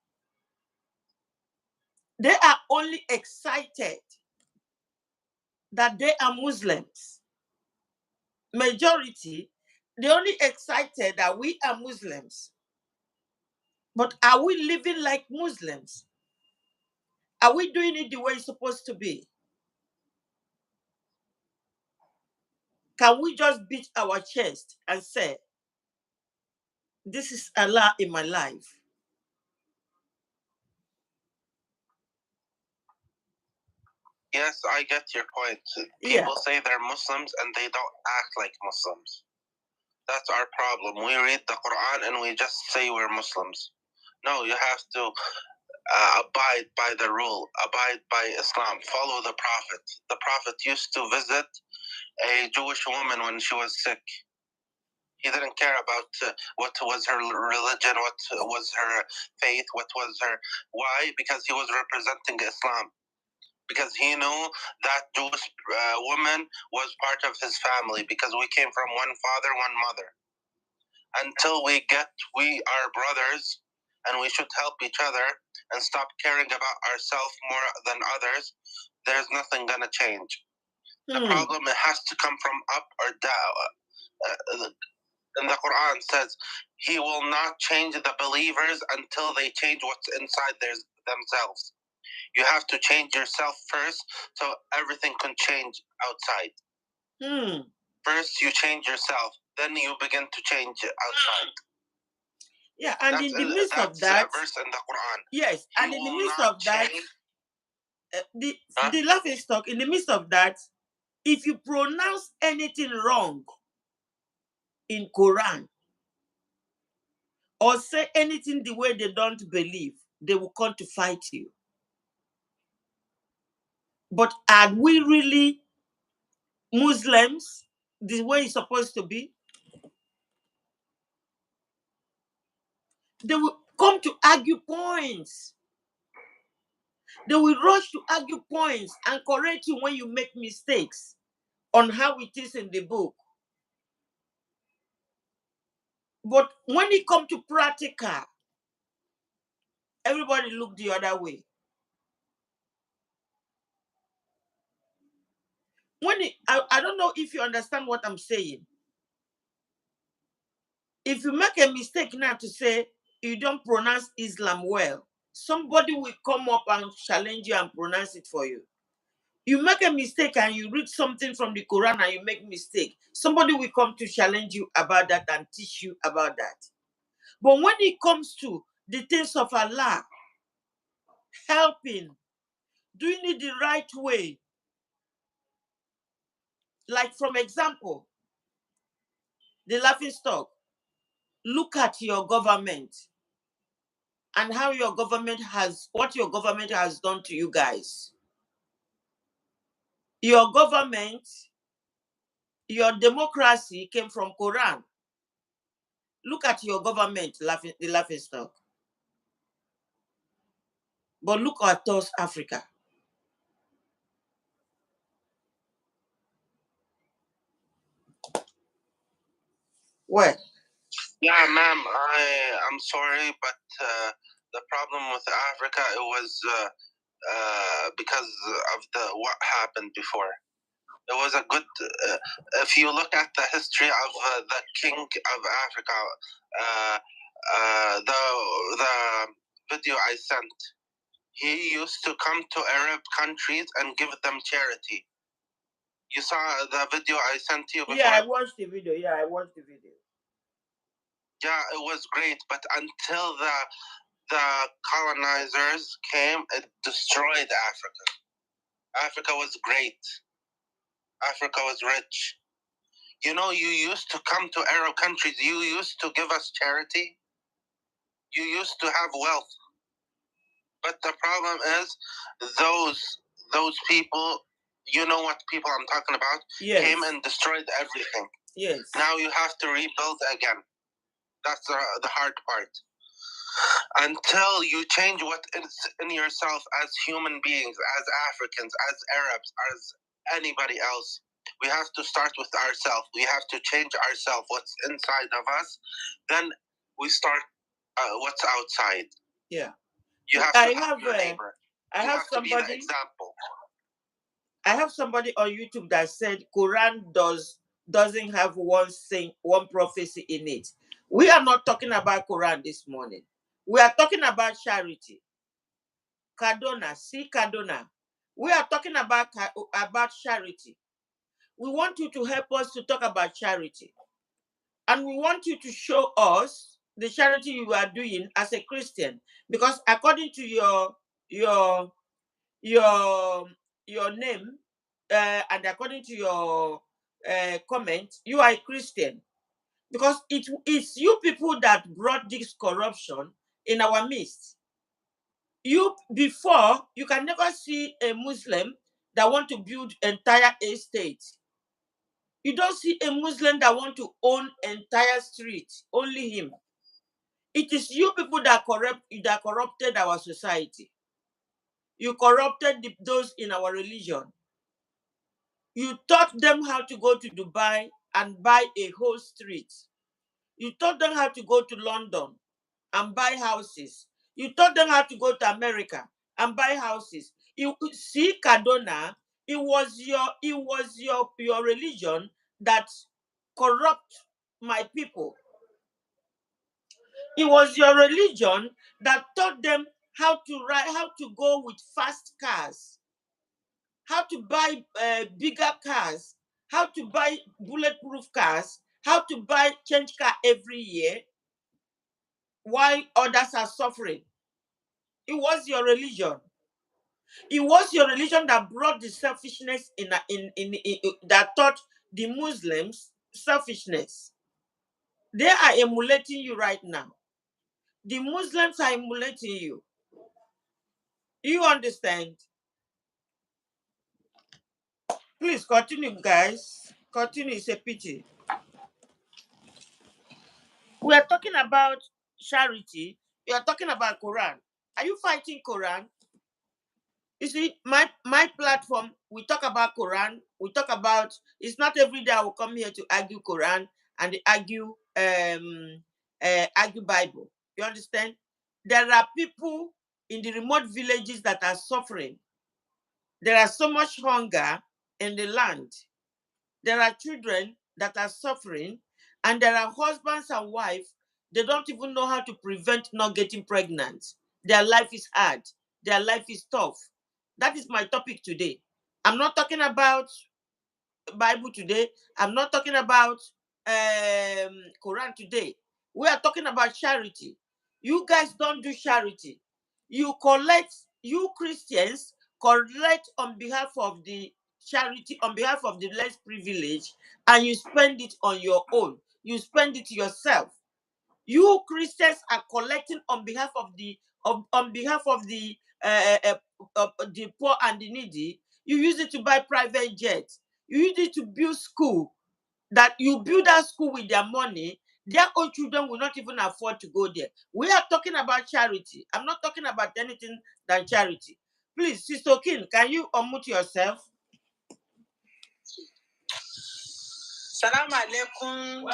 They are only excited that they are Muslims. Majority, they're only excited that we are Muslims. But are we living like Muslims? Are we doing it the way it's supposed to be? Can we just beat our chest and say, this is Allah in my life? Yes, I get your point. People say they're Muslims and they don't act like Muslims. That's our problem. We read the Quran and we just say we're Muslims. No, you have to abide by the rule, abide by Islam, follow the Prophet. The Prophet used to visit a Jewish woman when she was sick. He didn't care about what was her religion, what was her faith, what was her... Why? Because he was representing Islam. Because he knew that Jewish woman was part of his family, because we came from one father, one mother. Until we are brothers, and we should help each other and stop caring about ourselves more than others, there's nothing gonna change. The problem, it has to come from up or down. And the Quran says, He will not change the believers until they change what's inside themselves. You have to change yourself first, so everything can change outside. First, you change yourself, then you begin to change outside. Yeah, and in the midst of that, verse in the Quran. Yes, and in the midst of that, the laughing stock, in the midst of that, if you pronounce anything wrong in Quran or say anything the way they don't believe, they will come to fight you. But are we really Muslims the way it's supposed to be? They will come to argue points. They will rush to argue points and correct you when you make mistakes on how it is in the book. But when it comes to practical, everybody look the other way. I don't know if you understand what I'm saying. If you make a mistake now to say you don't pronounce Islam well, somebody will come up and challenge you and pronounce it for you. You make a mistake and you read something from the Quran and you make mistake, somebody will come to challenge you about that and teach you about that. But when it comes to the things of Allah, helping, doing it the right way, like from example, the laughing stock, look at your government and how your government what your government has done to you guys. Your government, your democracy came from Quran. Look at your government, the laughing stock. But look at us, Africa. Well, yeah, ma'am, I'm sorry, but the problem with Africa, it was because of what happened before. It was a good. If you look at the history of the king of Africa, the video I sent, he used to come to Arab countries and give them charity. You saw the video I sent you before? Yeah, I watched the video. Yeah, it was great, but until the colonizers came, it destroyed Africa. Africa was great. Africa was rich. You know, you used to come to Arab countries. You used to give us charity. You used to have wealth. But the problem is, those people, you know what people I'm talking about, came and destroyed everything. Yes. Now you have to rebuild again. That's the hard part. Until you change what is in yourself as human beings, as Africans, as Arabs, as anybody else, We have to start with ourselves. We have to change ourselves, what's inside of us. Then we start what's outside. Yeah. You have to have your neighbor. I have to be the somebody. example. I have somebody on YouTube that said Quran doesn't have one prophecy in it. We are not talking about Quran this morning. We are talking about charity. Kadona, see Kadona. We are talking about charity. We want you to help us to talk about charity. And we want you to show us the charity you are doing as a Christian. Because according to your your your name and according to your comment, you are a Christian. Because it's you people that brought this corruption in our midst. You can never see a Muslim that want to build entire estate. You don't see a Muslim that want to own entire street, only him. It is you people that corrupted our society. You corrupted those in our religion. You taught them how to go to Dubai and buy a whole street. You taught them how to go to London and buy houses. You taught them how to go to America and buy houses. You see, Kadona, it was your religion that corrupt my people. It was your religion that taught them how to go with fast cars, how to buy bigger cars, how to buy bulletproof cars, how to buy change car every year, while others are suffering. It was your religion. It was your religion that brought the selfishness that taught the Muslims selfishness. They are emulating you right now. The Muslims are emulating you. You understand? Please continue, guys. Continue. It's a pity. We are talking about charity. We are talking about Quran. Are you fighting Quran? You see, my platform, we talk about Quran. We talk about, it's not every day I will come here to argue Quran and argue Bible. You understand? There are people in the remote villages that are suffering. There are so much hunger in the land. There are children that are suffering, and there are husbands and wives, they don't even know how to prevent not getting pregnant. Their life is hard. Their life is tough. That is my topic today. I'm not talking about Bible today. I'm not talking about Quran today. We are talking about charity. You guys don't do charity. You Christians collect on behalf of the charity, on behalf of the less privileged, and you spend it on your own. You spend it yourself. You Christians are collecting on behalf of the poor and the needy. You use it to buy private jets. You use it to build school. That you build that school with their money. Their own children will not even afford to go there. We are talking about charity. I'm not talking about anything than charity. Please, Sister King, can you unmute yourself? Salam alaikum,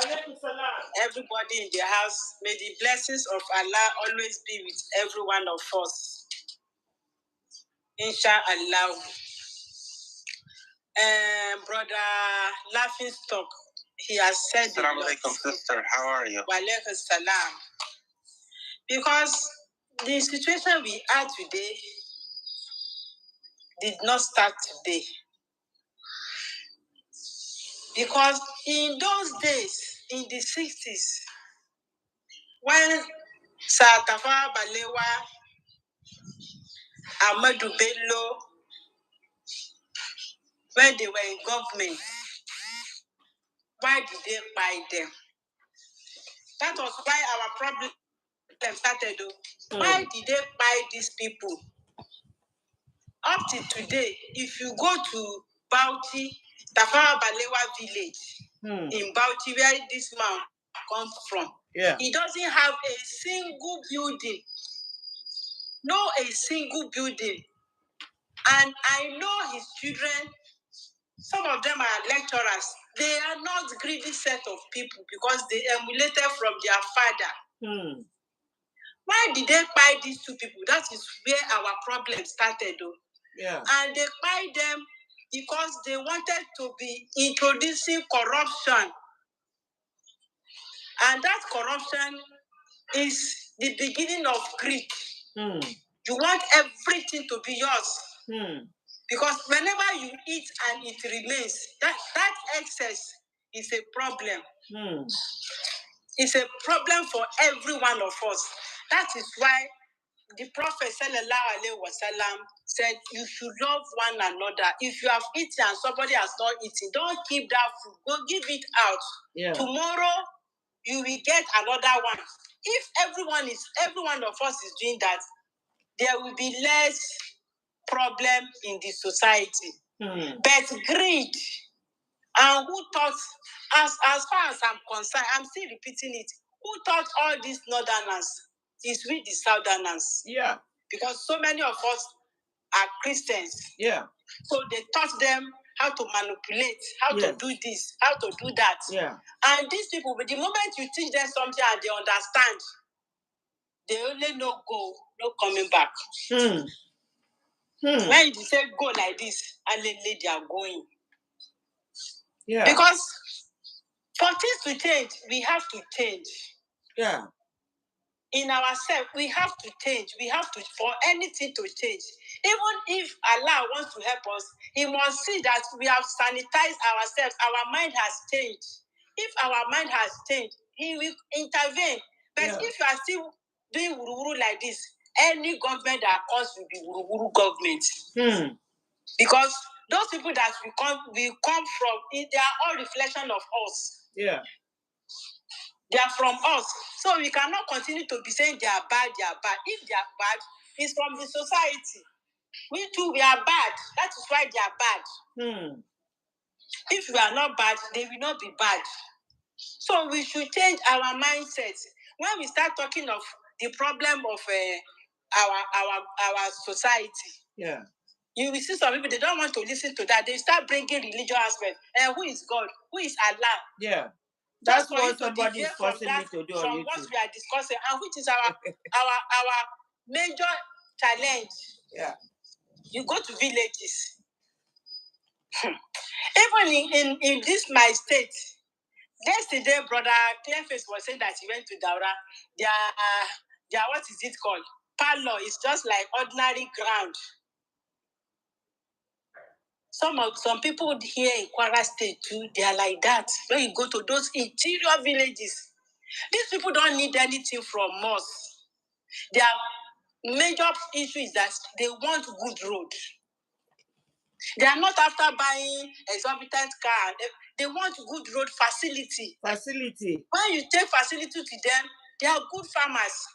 everybody in the house. May the blessings of Allah always be with every one of us. Inshallah. Brother Laughing Stock, he has said. Salam alaikum, sister. How are you? Wa alaikum salam. Because the situation we are today did not start today. Because in those days, in the 60s, when Sir Tafawa Balewa, Ahmadu Bello, when they were in government, why did they buy them? That was why our problem started. Why did they buy these people? Up to today, if you go to Bauchi, Tafawa Balewa village, in Bauchi, where this man comes from, he doesn't have a single building. No, a single building. And I know his children Some of them are lecturers. They are not greedy set of people because they emulated from their father. Why did they buy these two people? That is where our problem started, though. Yeah. And they buy them because they wanted to be introducing corruption. And that corruption is the beginning of greed. You want everything to be yours. Because whenever you eat and it remains, that excess is a problem. It's a problem for every one of us. That is why the Prophet ﷺ said, you should love one another. If you have eaten and somebody has not eaten, don't keep that food. Go give it out. Yeah. Tomorrow, you will get another one. If every one of us is doing that, there will be less problem in the society. But greed, and who taught, as far as I'm concerned, I'm still repeating it, who taught all these northerners is we the southerners. Yeah. Because so many of us are Christians. Yeah. So they taught them how to manipulate, how to do this, how to do that. Yeah. And these people, the moment you teach them something and they understand, they only know go, no coming back. When you say go like this, and they are going. Yeah. Because for things to change, we have to change. Yeah. In ourselves, we have to change. We have to, for anything to change. Even if Allah wants to help us, He must see that we have sanitized ourselves. Our mind has changed. If our mind has changed, He will intervene. But if you are still doing wuru like this, any government that comes will be wuru government. Because those people that we come from, they are all reflection of us. Yeah. They are from us. So we cannot continue to be saying they are bad, they are bad. If they are bad, it's from the society. We too, we are bad. That is why they are bad. If we are not bad, they will not be bad. So we should change our mindset. When we start talking of the problem of our society, yeah, you will see some people, they don't want to listen to that. They start bringing religious aspect. Who is God? Who is Allah? Yeah. That's what somebody is forcing me to do on YouTube. From what we are discussing, and which is our major challenge. Yeah. You go to villages. Even in this my state, yesterday, Brother Clearface was saying that he went to Daura. Their what is it called? Parlor is just like ordinary ground. Some people here in Kwara State too, they are like that. When you go to those interior villages, these people don't need anything from us. Their major issue is that they want good road. They are not after buying exorbitant car. They want good road facility. When you take facility to them, they are good farmers.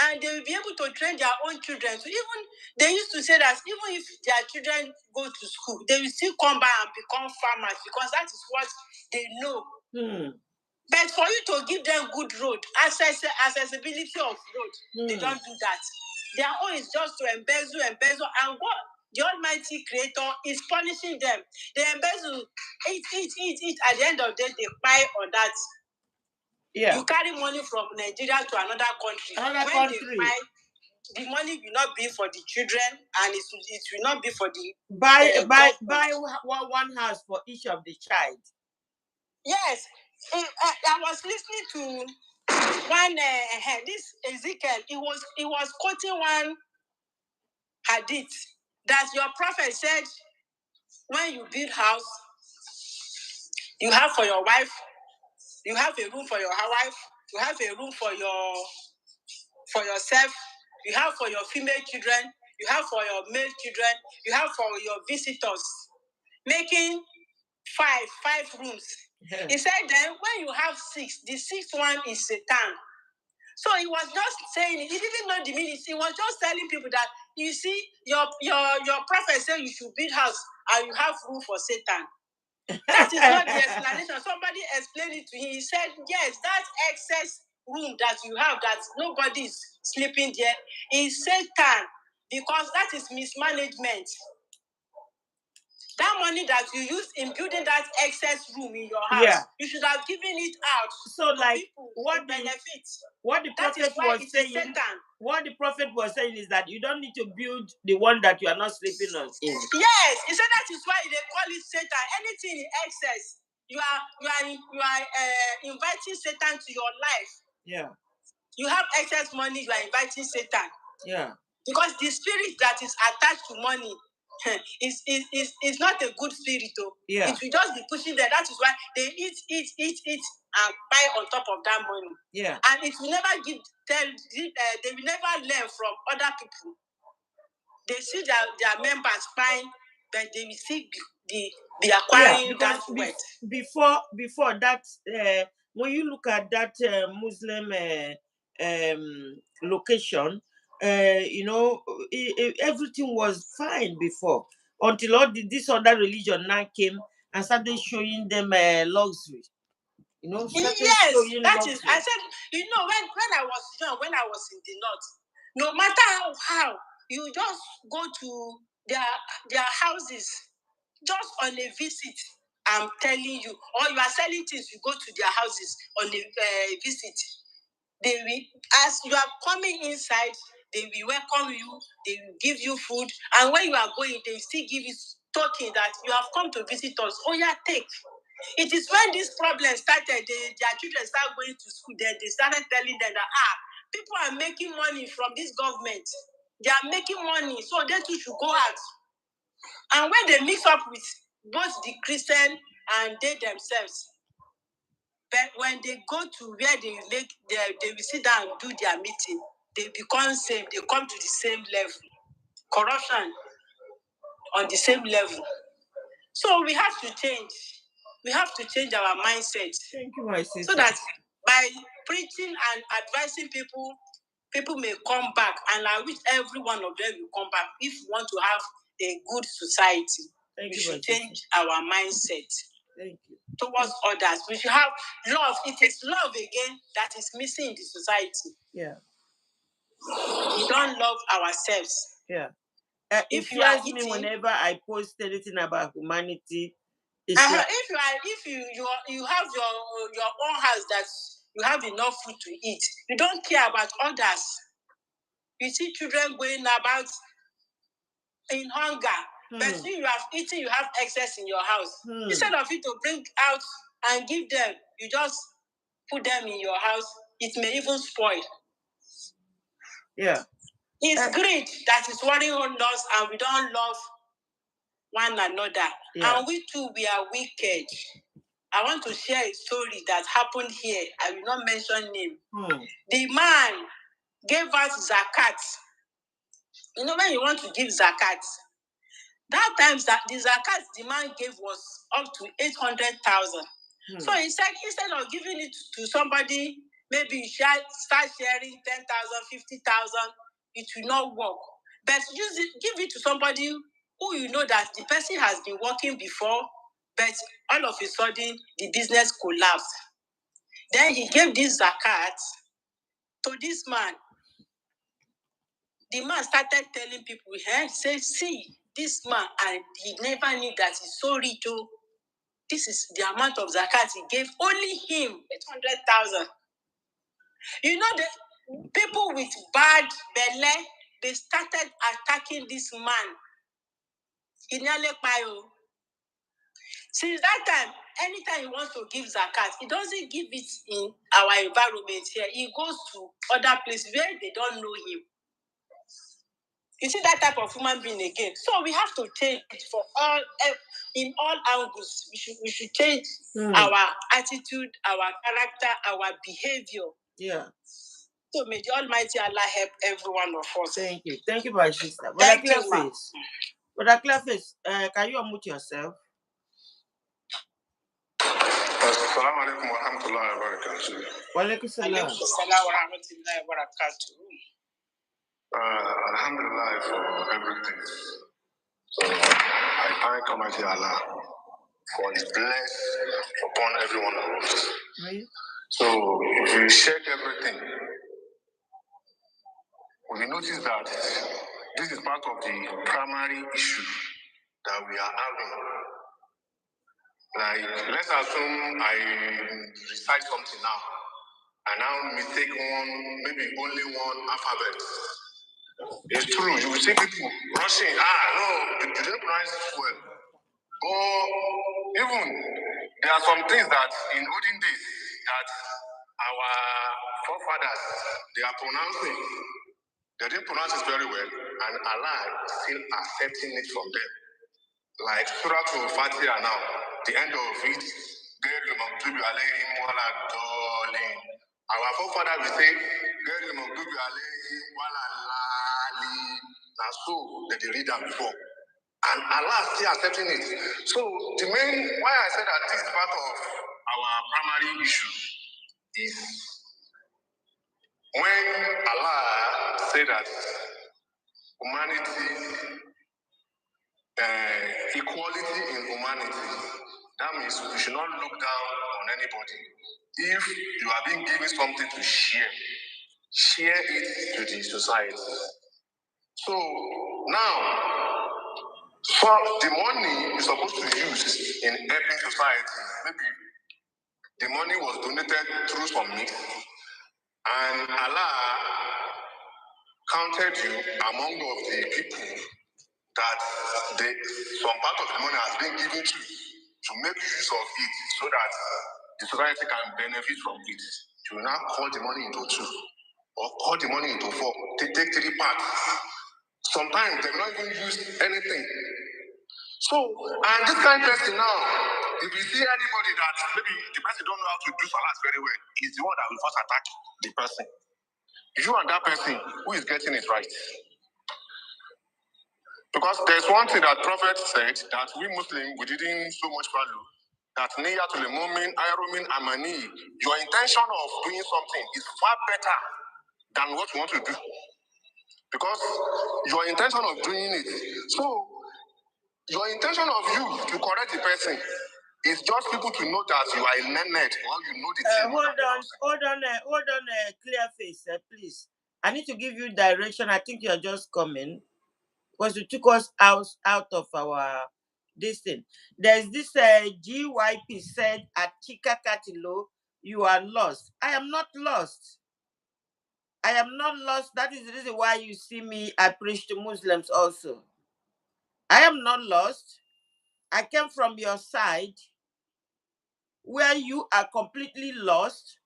And they will be able to train their own children. So even they used to say that even if their children go to school, they will still come back and become farmers because that is what they know. But for you to give them good road, accessibility of road, they don't do that. Their own is just to embezzle, and God, the Almighty Creator, is punishing them. They embezzle, eat. At the end of the day, they buy on that. Yeah. You carry money from Nigeria to another country. They buy, the money will not be for the children, and it will not be for the buy one house for each of the child. Yes, I was listening to one this Ezekiel. He was quoting one hadith that your prophet said, when you build house, you have for your wife, you have a room for your wife, you have a room for yourself, you have for your female children, you have for your male children, you have for your visitors, making five rooms. Yeah. He said then when you have 6, the 6th one is Satan. So he was just saying, he didn't know the meaning. He was just telling people that, you see, your prophet said you should build house and you have room for Satan. That is not the explanation. Somebody explained it to him. He said, yes, that excess room that you have, that nobody is sleeping there, is Satan, because that is mismanagement. That money that you use in building that excess room in your house, you should have given it out. So, to like, people what to benefit. What the That is prophet why was it is saying, Satan. what the prophet was saying is that you don't need to build the one that you are not sleeping on in. Yes, he said that is why they call it Satan. Anything in excess, you are inviting Satan to your life. Yeah. You have excess money, you are inviting Satan. Yeah. Because the spirit that is attached to money is not a good spirit, though. Yeah. It will just be pushing there. That is why they eat, and buy on top of that money. Yeah. And it will never they will never learn from other people. They see their members buying, but they will see the acquiring that wealth. Before that, when you look at that Muslim location, everything was fine before, until this other religion now came and started showing them luxury. Yes, that is. I said, when I was young, when I was in the north, no matter how you just go to their houses, just on a visit. I'm telling you, or you are selling things, you go to their houses on a visit. They will, as you are coming inside, they will welcome you. They will give you food, and when you are going, they still give you token that you have come to visit us. Oh yeah, take. It is when this problem started, their children start going to school, then they started telling them that, people are making money from this government. They are making money, so they too should go out. And when they mix up with both the Christian and they themselves, but when they go to where they will sit down and do their meeting, they become same, they come to the same level. Corruption on the same level. So we have to change. We have to change our mindset. Thank you, my sister. So that by preaching and advising people, people may come back, and I wish every one of them will come back. If we want to have a good society, we should change our mindset. Thank you. Towards others. We should have love. It is love again that is missing in the society. Yeah. We don't love ourselves. Yeah. If you ask me whenever I post anything about humanity, it's like, if you have your own house that you have enough food to eat, you don't care about others. You see children going about in hunger, but you have eaten, you have excess in your house. Instead of you to bring out and give them, you just put them in your house. It may even spoil. Yeah. It's greed that is worrying on us, and we don't love one another. Yeah. And we too, we are wicked. I want to share a story that happened here. I will not mention name. The man gave us zakat. You know, when you want to give zakat, that time that the zakat the man gave was up to 800,000. So he said, instead of giving it to somebody, maybe you start sharing 10,000, 50,000, it will not work. But give it to somebody who you know that the person has been working before, but all of a sudden the business collapsed. Then he gave this zakat to this man. The man started telling people, say, see, this man, and he never knew that he's so rich. This is the amount of zakat he gave, only him, 800,000. You know, the people with bad belly, they started attacking this man. Since that time, anytime he wants to give zakat, he doesn't give it in our environment here. He goes to other places where they don't know him. You see that type of human being again. So we have to change for in all angles. We should change our attitude, our character, our behavior. Yeah. So may the Almighty Allah help every one of us. Thank you. Thank you, my sister. Thank you, ma'am. Brother Clearface, can you unmute yourself? Assalamu alaikum wa rahmatullahi wa barakatuh. Wa alaikum salam. Wa rahmatullahi wa barakatuh. Alhamdulillah for everything. So I thank Almighty Allah for His blessing upon every one of us. Right. So if you check everything, we notice that this is part of the primary issue that we are having. Like, let's assume I recite something now, and now mistake maybe only one alphabet. It's true, you will see people rushing. No, you didn't pronounce it well. Or even, there are some things that in olden days that our forefathers, they are pronouncing. They didn't pronounce it very well, and Allah is still accepting it from them. Like Surah Al-Fatiha now, the end of it, our forefather will say, so that they read that before. And Allah is still accepting it. So the main why I said that this is part of our primary issue is when Allah said that humanity, equality in humanity, that means we should not look down on anybody. If you are being given something to share it to the society. So now, for the money you're supposed to use in helping society, maybe the money was donated through some means, and Allah counted you among of the people that some part of the money has been given to make use of it so that the society can benefit from it. You will now cut the money into two or cut the money into four. They take 3 parts. Sometimes they will not even use anything. So, and this kind of person now, if you see anybody that maybe the person don't know how to do salat very well, is the one that will first attack the person. You and that person who is getting it right. Because there's one thing that Prophet said that we Muslims, we didn't so much value, that niyatul mu'min ayrumin amani. Your intention of doing something is far better than what you want to do. Because your intention of doing it, so your intention of you to correct the person is just people to know that you are a learned or you know the thing. Hold on, clear face, please. I need to give you direction. I think you are just coming because you took us out of our this thing. There's this GYP said at Chika Katilo, you are lost. I am not lost. I am not lost. That is the reason why you see me. I preach to Muslims also. I am not lost. I came from your side where you are completely lost.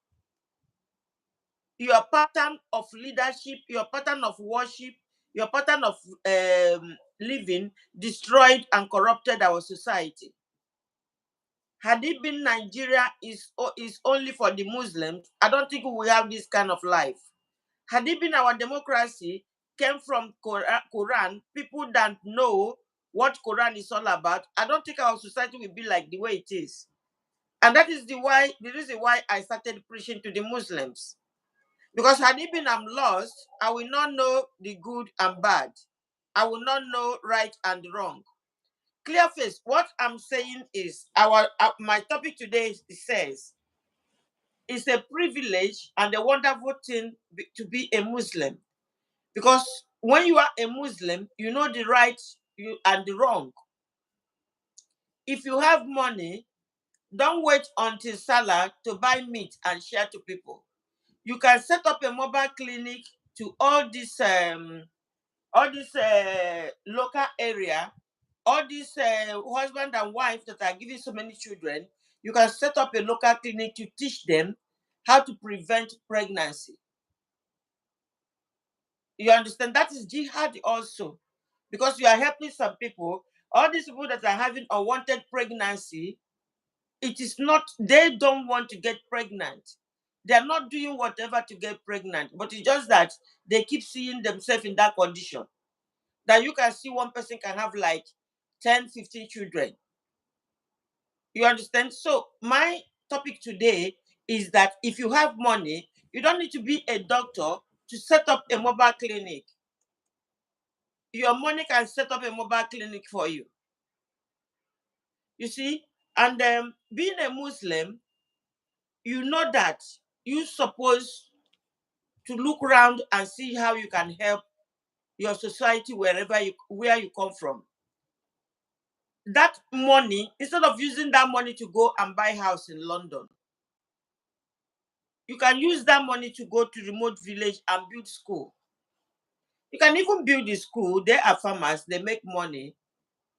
Your pattern of leadership, your pattern of worship, your pattern of living destroyed and corrupted our society. Had it been Nigeria is only for the Muslims, I don't think we will have this kind of life. Had it been our democracy came from Quran, people that know what Quran is all about, I don't think our society will be like the way it is. And that is the reason why I started preaching to the Muslims. Because had it been I'm lost, I will not know the good and bad. I will not know right and wrong. Clear face, what I'm saying is my topic today says it's a privilege and a wonderful thing to be a Muslim. Because when you are a Muslim, you know the right and the wrong. If you have money, don't wait until Salah to buy meat and share to people. You can set up a mobile clinic to all this local area, all these husband and wife that are giving so many children. You can set up a local clinic to teach them how to prevent pregnancy. You understand? That is jihad also. Because you are helping some people. All these people that are having unwanted pregnancy, it is not, they don't want to get pregnant. They are not doing whatever to get pregnant, but it's just that they keep seeing themselves in that condition. That you can see one person can have like 10, 15 children. You understand? So my topic today is that if you have money, you don't need to be a doctor to set up a mobile clinic. Your money can set up a mobile clinic for you. You see? And being a Muslim, you know that you're supposed to look around and see how you can help your society where you come from. that money, instead of using that money to go and buy house in London, you can use that money to go to remote village and build school. You can even build a school. There are farmers, they make money.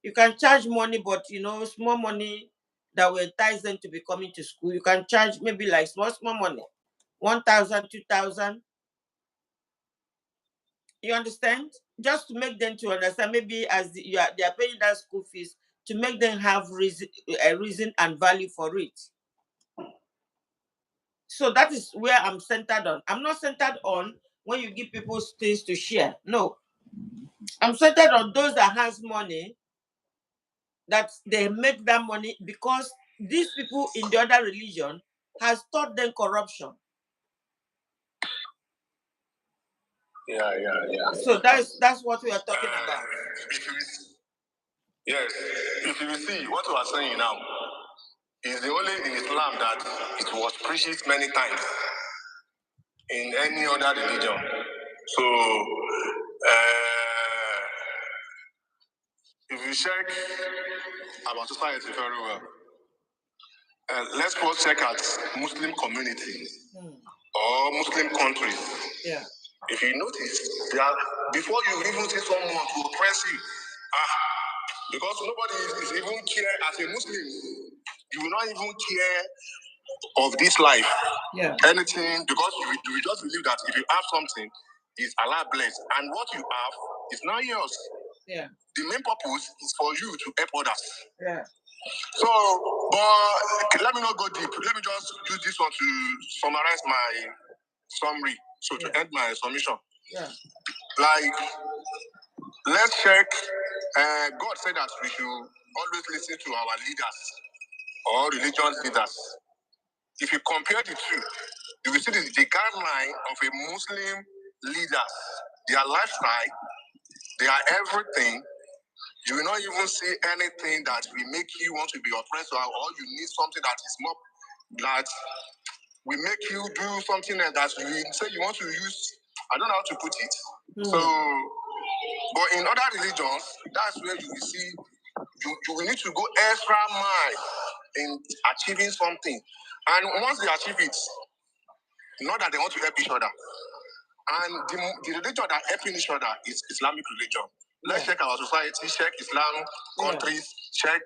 You can charge money, but small money that will entice them to be coming to school. You can charge maybe like small money, 1,000, 2,000. You understand? Just to make them to understand, maybe as they are paying that school fees, to make them have a reason and value for it. So that is where I'm centered on. I'm not centered on when you give people things to share. No. I'm centered on those that has money, that they make that money because these people in the other religion has taught them corruption. Yeah. So that's what we are talking about. Yes, if you see what we are saying now, is the only in Islam that it was preached many times. In any other religion. So, if you check our society very well, let's first check out Muslim communities or Muslim countries. Yeah. If you notice, before you even see someone to oppress you, because nobody is even care as a Muslim, you will not even care of this life. Yeah. Anything, because you just believe that if you have something, it's Allah blessed, and what you have is not yours. Yeah. The main purpose is for you to help others. Yeah. So, but let me not go deep. Let me just use this one to summarize my summary. So to end my submission. Yeah. Like, let's check. God said that we should always listen to our leaders or religious leaders. If you compare the two, you will see the guideline of a Muslim leaders, their lifestyle, their everything. You will not even see anything that will make you want to be oppressed, or you need something that is more, that will make you do something that you say you want to use. I don't know how to put it. So, but in other religions, that's where you will see you will need to go extra mile in achieving something. And once they achieve it, not that they want to help each other. And the religion that helping each other is Islamic religion. Let's check our society, check Islam countries, check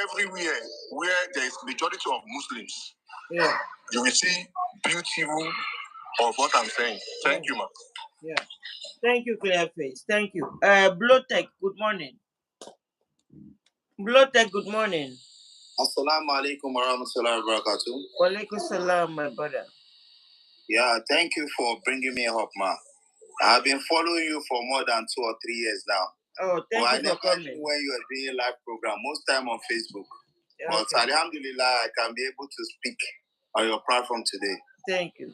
everywhere where there is majority of Muslims. Yeah. You will see beautiful of what I'm saying. Thank you, ma. Yeah. Thank you, Clearface. Thank you. Blowtech, good morning. Blowtech, good morning. Assalamu alaikum warahmatullahi wabarakatuh. Wa alaikum salam, my brother. Yeah, thank you for bringing me up, ma. I've been following you for more than 2 or 3 years now. Oh, thank you I never for coming. knew when you were doing live program, most time on Facebook. Yeah, but alhamdulillah, I can be able to speak on your platform today. Thank you.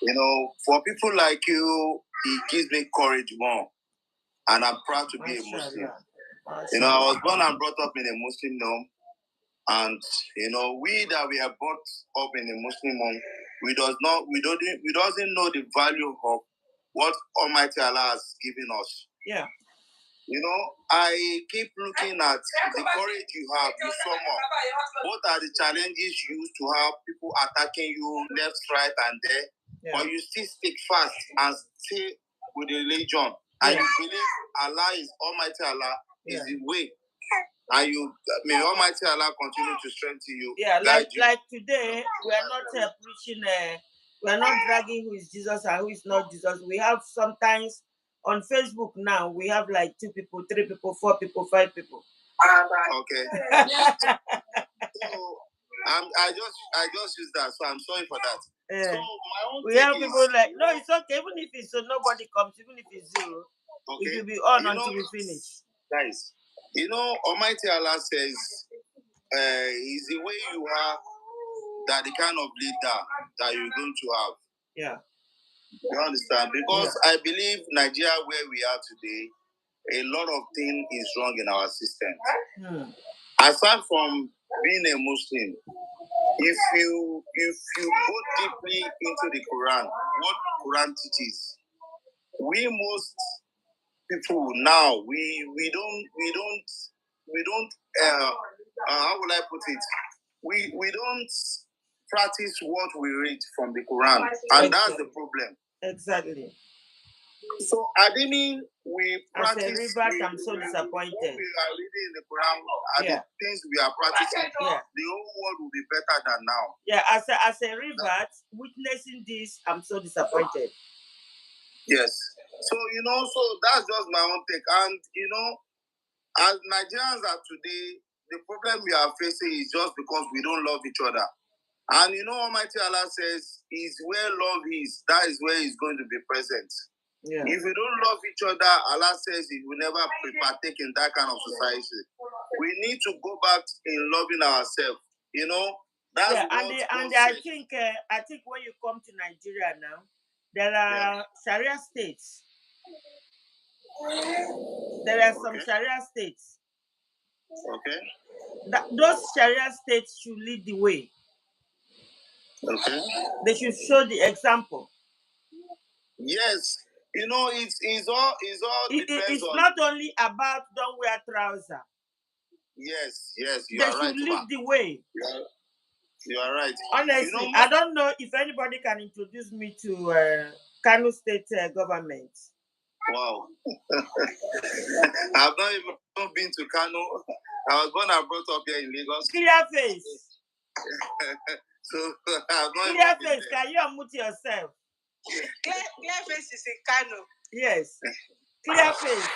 You know, for people like you, it gives me courage more. And I'm proud to be a Muslim. You know, I was born and brought up in a Muslim home. And you know, we that we are brought up in a Muslim home, we doesn't know the value of what Almighty Allah has given us. Yeah. You know, I keep looking at the courage you have, you sum up. What are the challenges you used to have, people attacking you left, right, and there? Yeah. But you still stick fast and stay with the religion. And you believe Allah is Almighty Allah is the way. And may Almighty Allah continue to strengthen you. Yeah, like today, we are not preaching, we are not dragging who is Jesus and who is not Jesus. We have sometimes on Facebook now, we have like 2 people, 3 people, 4 people, 5 people. Okay. So I just use that, so I'm sorry for that. Yeah. So my own we have people like, no, it's okay, even if it's so nobody comes, even if it's 0, it will be on until we finish. Guys, you know, Almighty Allah says, is the way you are that the kind of leader that you're going to have. Yeah. You understand? Because I believe Nigeria, where we are today, a lot of things is wrong in our system. Aside from being a Muslim, if you go deeply into the Quran, what Quran teaches, we most people now we don't how would I put it? We don't practice what we read from the Quran, and that's the problem. Exactly. So I didn't we As a practice. revert, I'm so disappointed. What we are reading in the Quran are the things we are practicing. The whole world will be better than now. Yeah, as a revert, witnessing this, I'm so disappointed. Yes. So so that's just my own take. And as Nigerians are today, the problem we are facing is just because we don't love each other. And Almighty Allah says, is where love is, that is where He's going to be present. Yeah. If we don't love each other, Allah says He will never partake in that kind of society. We need to go back in loving ourselves. That's and I think when you come to Nigeria now, there are Sharia states. There are some Sharia states. Okay. Those Sharia states should lead the way. Okay. They should show the example. Yes. It's all it's not only about don't wear trouser. Yes, you they are right. They should lead the way. You are right. Honestly, I don't know if anybody can introduce me to Kano State government. Wow. I've not even been to Kano. I was born and brought up here in Lagos. Clear face. So I've not Clear face, can you unmute yourself? Clear face is in Kano. Yes. Clear face.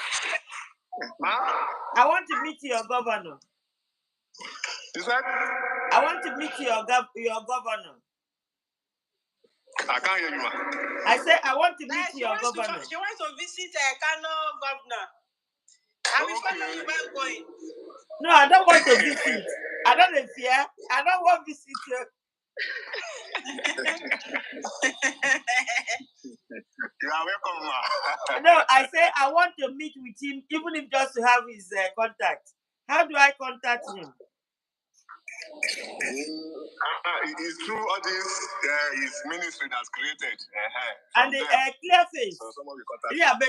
I want to meet your governor. Is that? I want to meet your governor. I can't hear you, man. I said I want to meet your governor. She wants to visit Kano governor. I will follow you back going. No, I don't want to visit. I don't fear. I don't want to visit you. You are welcome, ma. No, I say I want to meet with him, even if just to have his contact. How do I contact him? It's through all this his ministry that's created. And the clear face. So someone will contact yeah, but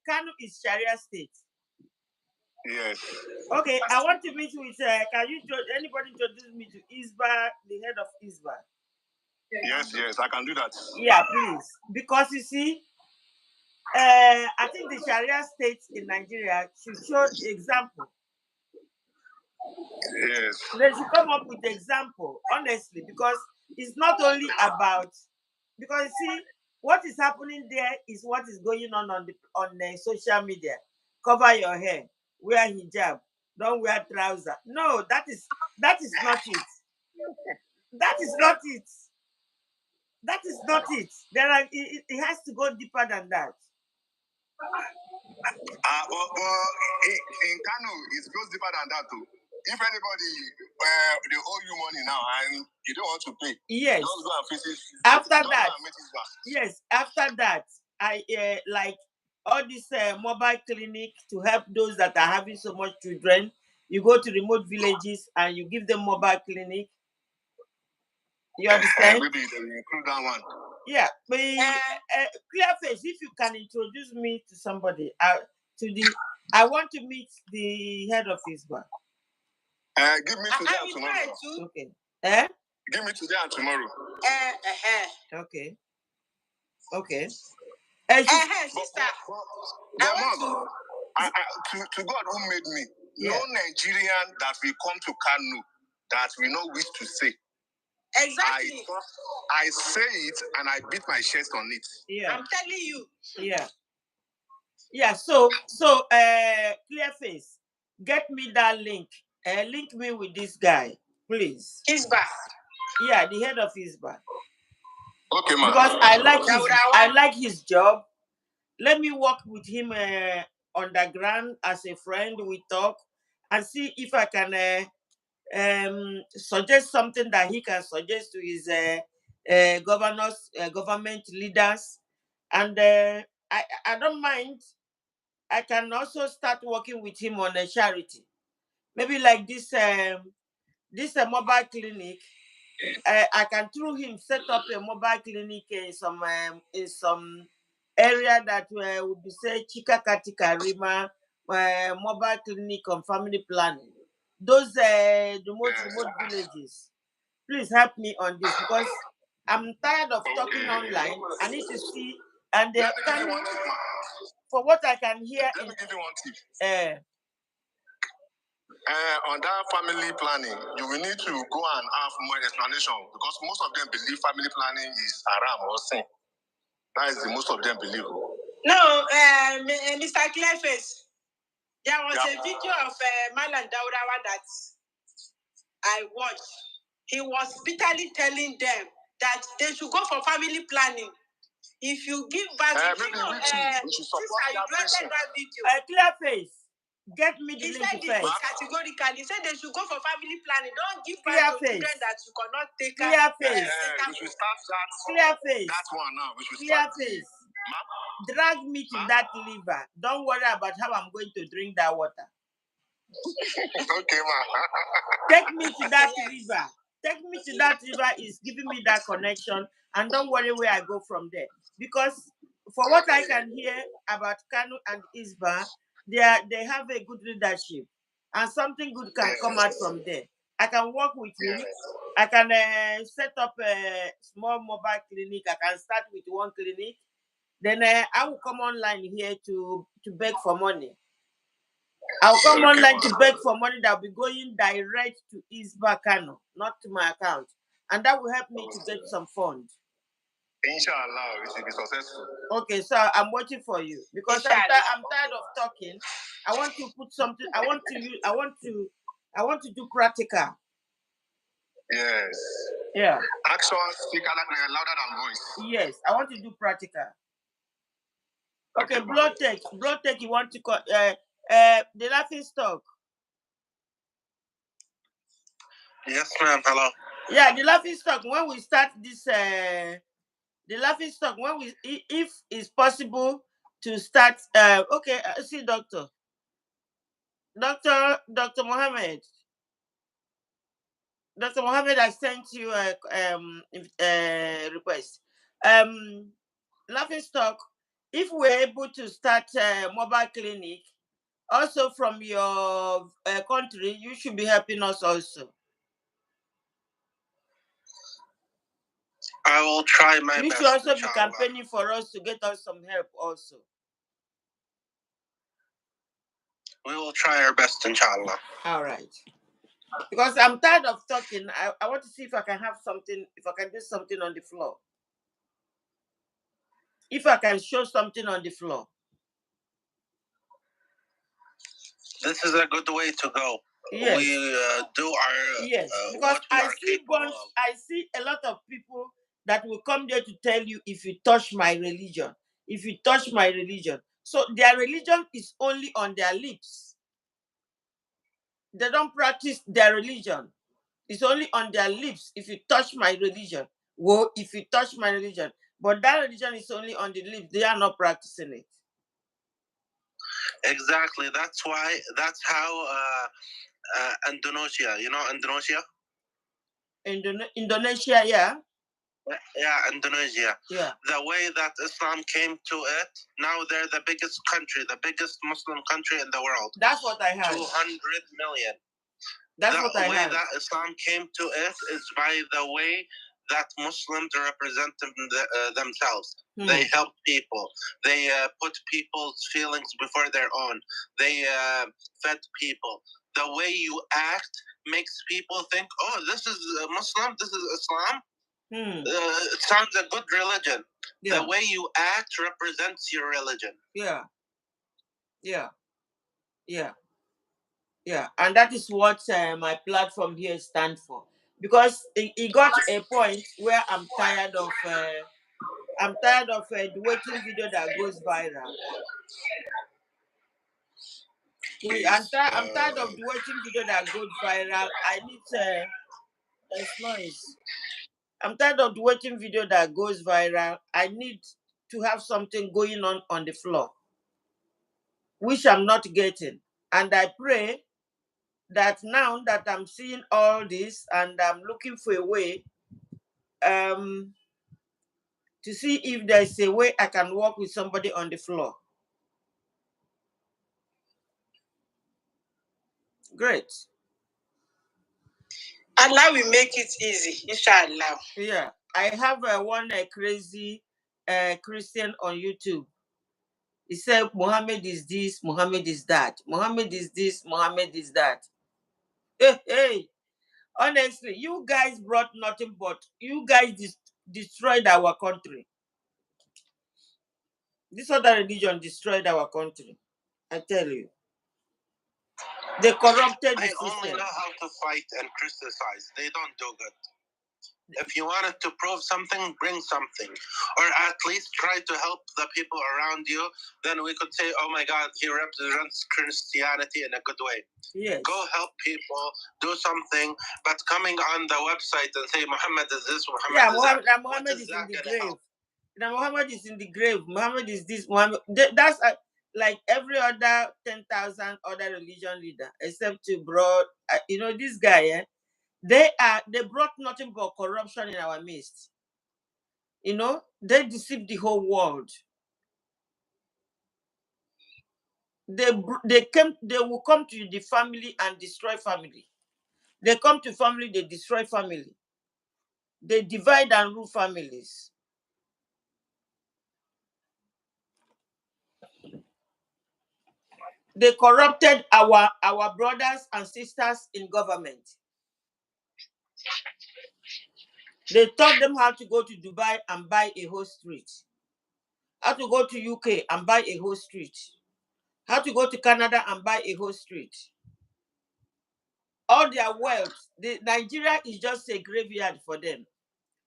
Kano is Sharia state. Yes. Okay, I want to meet with. Can you anybody introduce me to Isba, the head of Isba? Yes, I can do that. Yeah, please, because you see, I think the Sharia states in Nigeria should show example. Yes. They should come up with example, honestly, because it's not only about, because you see, what is happening there is what is going on the social media. Cover your hair, wear hijab, don't wear trouser. No, that is not it. That is not it. That is not it. It has to go deeper than that. In Kano, it goes deeper than that too. If anybody they owe you money now and you don't want to pay, yes. Just go and visit. After that, I like all this mobile clinic to help those that are having so much children. You go to remote villages and you give them mobile clinic. You understand? Maybe they will include that one. Yeah, but clear face. If you can introduce me to somebody, I want to meet the head of Isba. Give me today and tomorrow. Okay. Give me today and tomorrow. Okay. Sister. To God who made me, no Nigerian that will come to Kano that we know wish to say. Exactly. I say it and I beat my chest on it. Yeah. I'm telling you. Yeah. So clear face. Get me that link. Link me with this guy, please. Isba. Yeah, the head of Isba. Okay, man. Because I like his job. Let me work with him underground as a friend. We talk and see if I can suggest something that he can suggest to his governors, government leaders, and I don't mind. I can also start working with him on a charity, maybe like this mobile clinic. I can through him set up a mobile clinic in some area that would be say Chika Katika Rima mobile clinic on family planning. those remote villages. Please help me on this because I'm tired of talking online. I need to see, and for what I can hear. Let me give you one tip. On that family planning, you will need to go and have more explanation because most of them believe family planning is haram or sin. That is the most of them believe. No, Mr. Clearface, there was a video of Malan Daurawa that I watched. He was bitterly telling them that they should go for family planning. If you give back, we should support that video. Clearface, get me the he link said first. It categorically. He said they should go for family planning. Don't give back to children that you cannot take. Clearface. We should start that. Clearface. That one now. We should Clearface. Drag me to that river. Don't worry about how I'm going to drink that water. Okay, ma. Take me to that river. Take me to that river is giving me that connection, and don't worry where I go from there. Because for what I can hear about Kanu and Isba, they have a good leadership, and something good can come out from there. I can work with him. I can set up a small mobile clinic. I can start with one clinic. Then I will come online here to beg for money. I'll come online to beg for money that will be going direct to Isba Kano, not to my account. And that will help me to get some funds. Inshallah, we should be successful. Okay, so I'm waiting for you because I'm tired of talking. I want to put something. I want to do practical. Yes. Yeah. Action speak louder than voice. Yes, I want to do practical. Okay, blood tech. You want to call the laughing stock. Yes, ma'am. Hello. Yeah, the laughing stock. When we start this, the laughing stock. When we, if it's possible to start. Okay, see, Doctor Mohammed. Dr. Mohammed, I sent you a request. Laughing stock. If we're able to start a mobile clinic, also from your country, you should be helping us also. I will try my best. You should also be campaigning for us to get us some help also. We will try our best, inshallah. All right. Because I'm tired of talking. I want to see if I can have something, if I can do something on the floor. If I can show something on the floor. This is a good way to go. Yes. We do our because I see a lot of people that will come there to tell you if you touch my religion, if you touch my religion. So their religion is only on their lips. They don't practice their religion. It's only on their lips. If you touch my religion, well, if you touch my religion, but that religion is only on the lips. They are not practicing it. Exactly. That's how Indonesia. You know Indonesia? Indonesia, yeah. Yeah, Indonesia. Yeah. The way that Islam came to it, now they're the biggest country, the biggest Muslim country in the world. That's what I heard. 200 million. That's what I heard. The way that Islam came to it is by the way that Muslims represent themselves. They help people. They put people's feelings before their own. They fed people. The way you act makes people think, oh, this is Muslim, this is Islam. It sounds a good religion. Yeah. The way you act represents your religion. Yeah. Yeah. Yeah. Yeah. And that is what my platform here stands for. Because it got a point where I'm tired of the waiting video that goes viral. I'm tired of the waiting video that goes viral. I need there's noise. I'm tired of the waiting video that goes viral. I need to have something going on the floor, which I'm not getting. And I pray that now that I'm seeing all this and I'm looking for a way to see if there's a way I can work with somebody on the floor. Great. Allah will make it easy, inshallah. Yeah, I have one crazy Christian on YouTube. He said Muhammad is this, Muhammad is that. Muhammad is this, Muhammad is that. Hey, honestly, you guys brought nothing but you guys destroyed our country. This other religion destroyed our country. I tell you. They corrupted the system. They only know how to fight and criticize. They don't do good. If you wanted to prove something, bring something. Or at least try to help the people around you. Then we could say, oh my God, he represents Christianity in a good way. Yes. Go help people, do something. But coming on the website and say, Muhammad is this, Muhammad is that. Muhammad is in the grave. Now Muhammad is in the grave. Muhammad is this. Muhammad. That's like every other 10,000 other religion leader, except to brought. This guy. They brought nothing but corruption in our midst. They deceived the whole world. They will come to the family and destroy family. They come to family, they destroy family. They divide and rule families. They corrupted our brothers and sisters in government. They taught them how to go to Dubai and buy a whole street. How to go to UK and buy a whole street. How to go to Canada and buy a whole street. All their wealth, Nigeria is just a graveyard for them.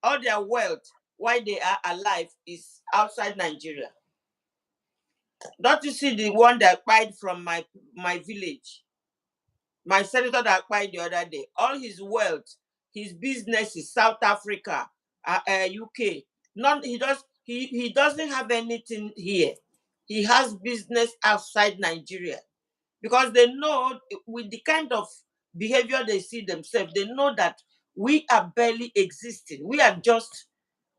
All their wealth, while they are alive, is outside Nigeria. Don't you see the one that died from my village? My senator that died the other day. All his wealth, his business is South Africa, UK. He doesn't have anything here. He has business outside Nigeria. Because they know with the kind of behavior they see themselves, they know that we are barely existing. We are just,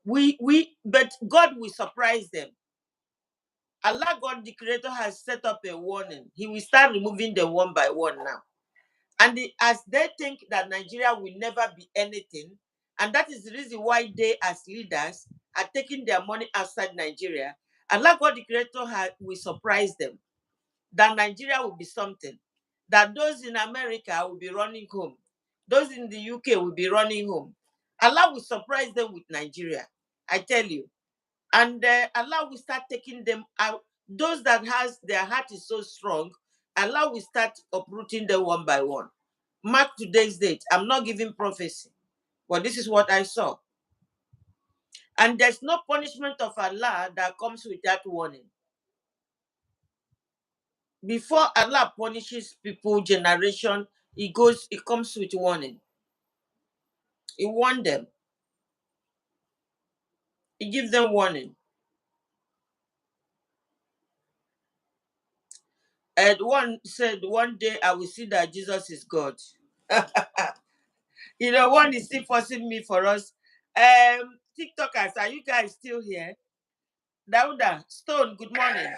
but God will surprise them. Allah, God, the Creator, has set up a warning. He will start removing them one by one now. And as they think that Nigeria will never be anything, and that is the reason why they, as leaders, are taking their money outside Nigeria, Allah, God, the Creator, will surprise them. That Nigeria will be something. That those in America will be running home. Those in the UK will be running home. Allah will surprise them with Nigeria. I tell you. And Allah will start taking them out. Those that has their heart is so strong, Allah will start uprooting them one by one. Mark today's date. I'm not giving prophecy, but this is what I saw. And there's no punishment of Allah that comes without warning. Before Allah punishes people, generation, it comes with warning. He warned them. He gives them warning. And one said, one day I will see that Jesus is God. One is still forcing me for us. TikTokers, are you guys still here? Dauda, Stone, good morning.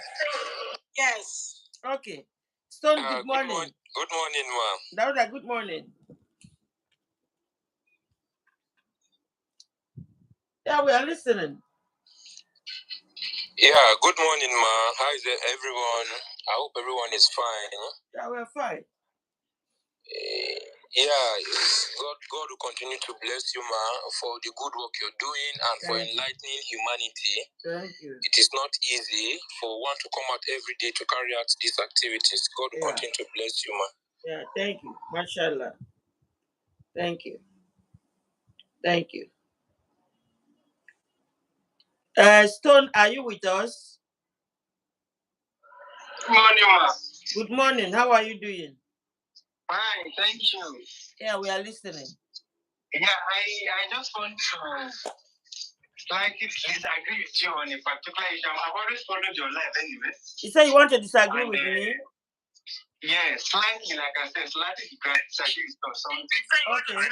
Yes. Okay. Stone, good morning. Good morning, ma'am. Dauda, good morning. Yeah, we are listening. Yeah, good morning, ma. How is everyone? I hope everyone is fine. Yeah, we're fine. God will continue to bless you, ma, for the good work you're doing and for enlightening humanity. Thank you. It is not easy for one to come out every day to carry out these activities. God will continue to bless you, ma. Yeah, thank you. Mashallah. Thank you. Thank you. Stone, are you with us? Good morning, ma. Good morning. How are you doing? Fine, thank you. Yeah, we are listening. Yeah, I just want to slightly disagree with you on a particular issue. I've always followed your life anyway. You say you want to disagree with me? Yeah, slightly, like I said, slightly disagree with something. Okay.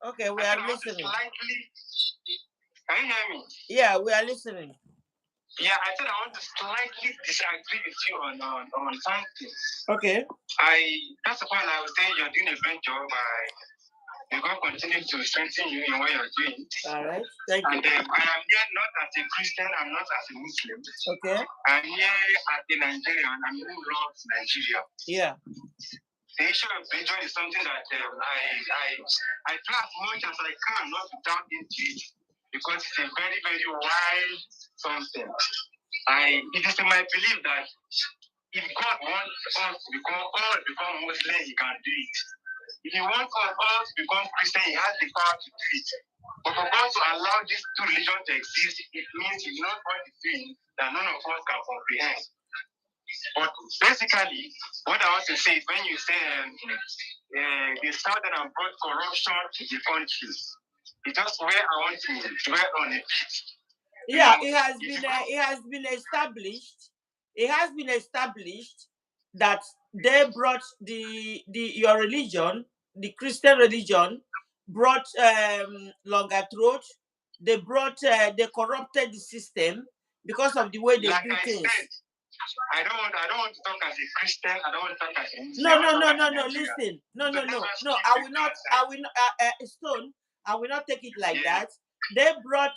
Okay, we are listening. Slightly. Can you hear me? Yeah, we are listening. Yeah, I said I want to slightly disagree with you on something. Okay. First of all, I would say you're doing a great job by May God continue to strengthen you in what you're doing. All right. Thank you. And I am here not as a Christian, I'm not as a Muslim. Okay. I'm here as a Nigerian, I'm who loves Nigeria. Yeah. The issue of religion is something that I try as much as I can not to doubt into it, because it's a very, very wide something. It is in my belief that if God wants us to become Muslim, He can do it. If He wants us all to become Christian, He has the power to do it. But for God to allow these two religions to exist, it means He knows what He's doing that none of us can comprehend. But basically, what I want to say is when you say the Southern and brought corruption to the country, it's just where I want to dwell on it. Yeah, it has been established. It has been established that they brought your religion, the Christian religion, brought longer throat. They corrupted the system because of the way they do things. I don't want to talk as a Christian. I don't want to talk as a Muslim. No. Listen, no. I will not. Stone. I will not take it like that. They brought.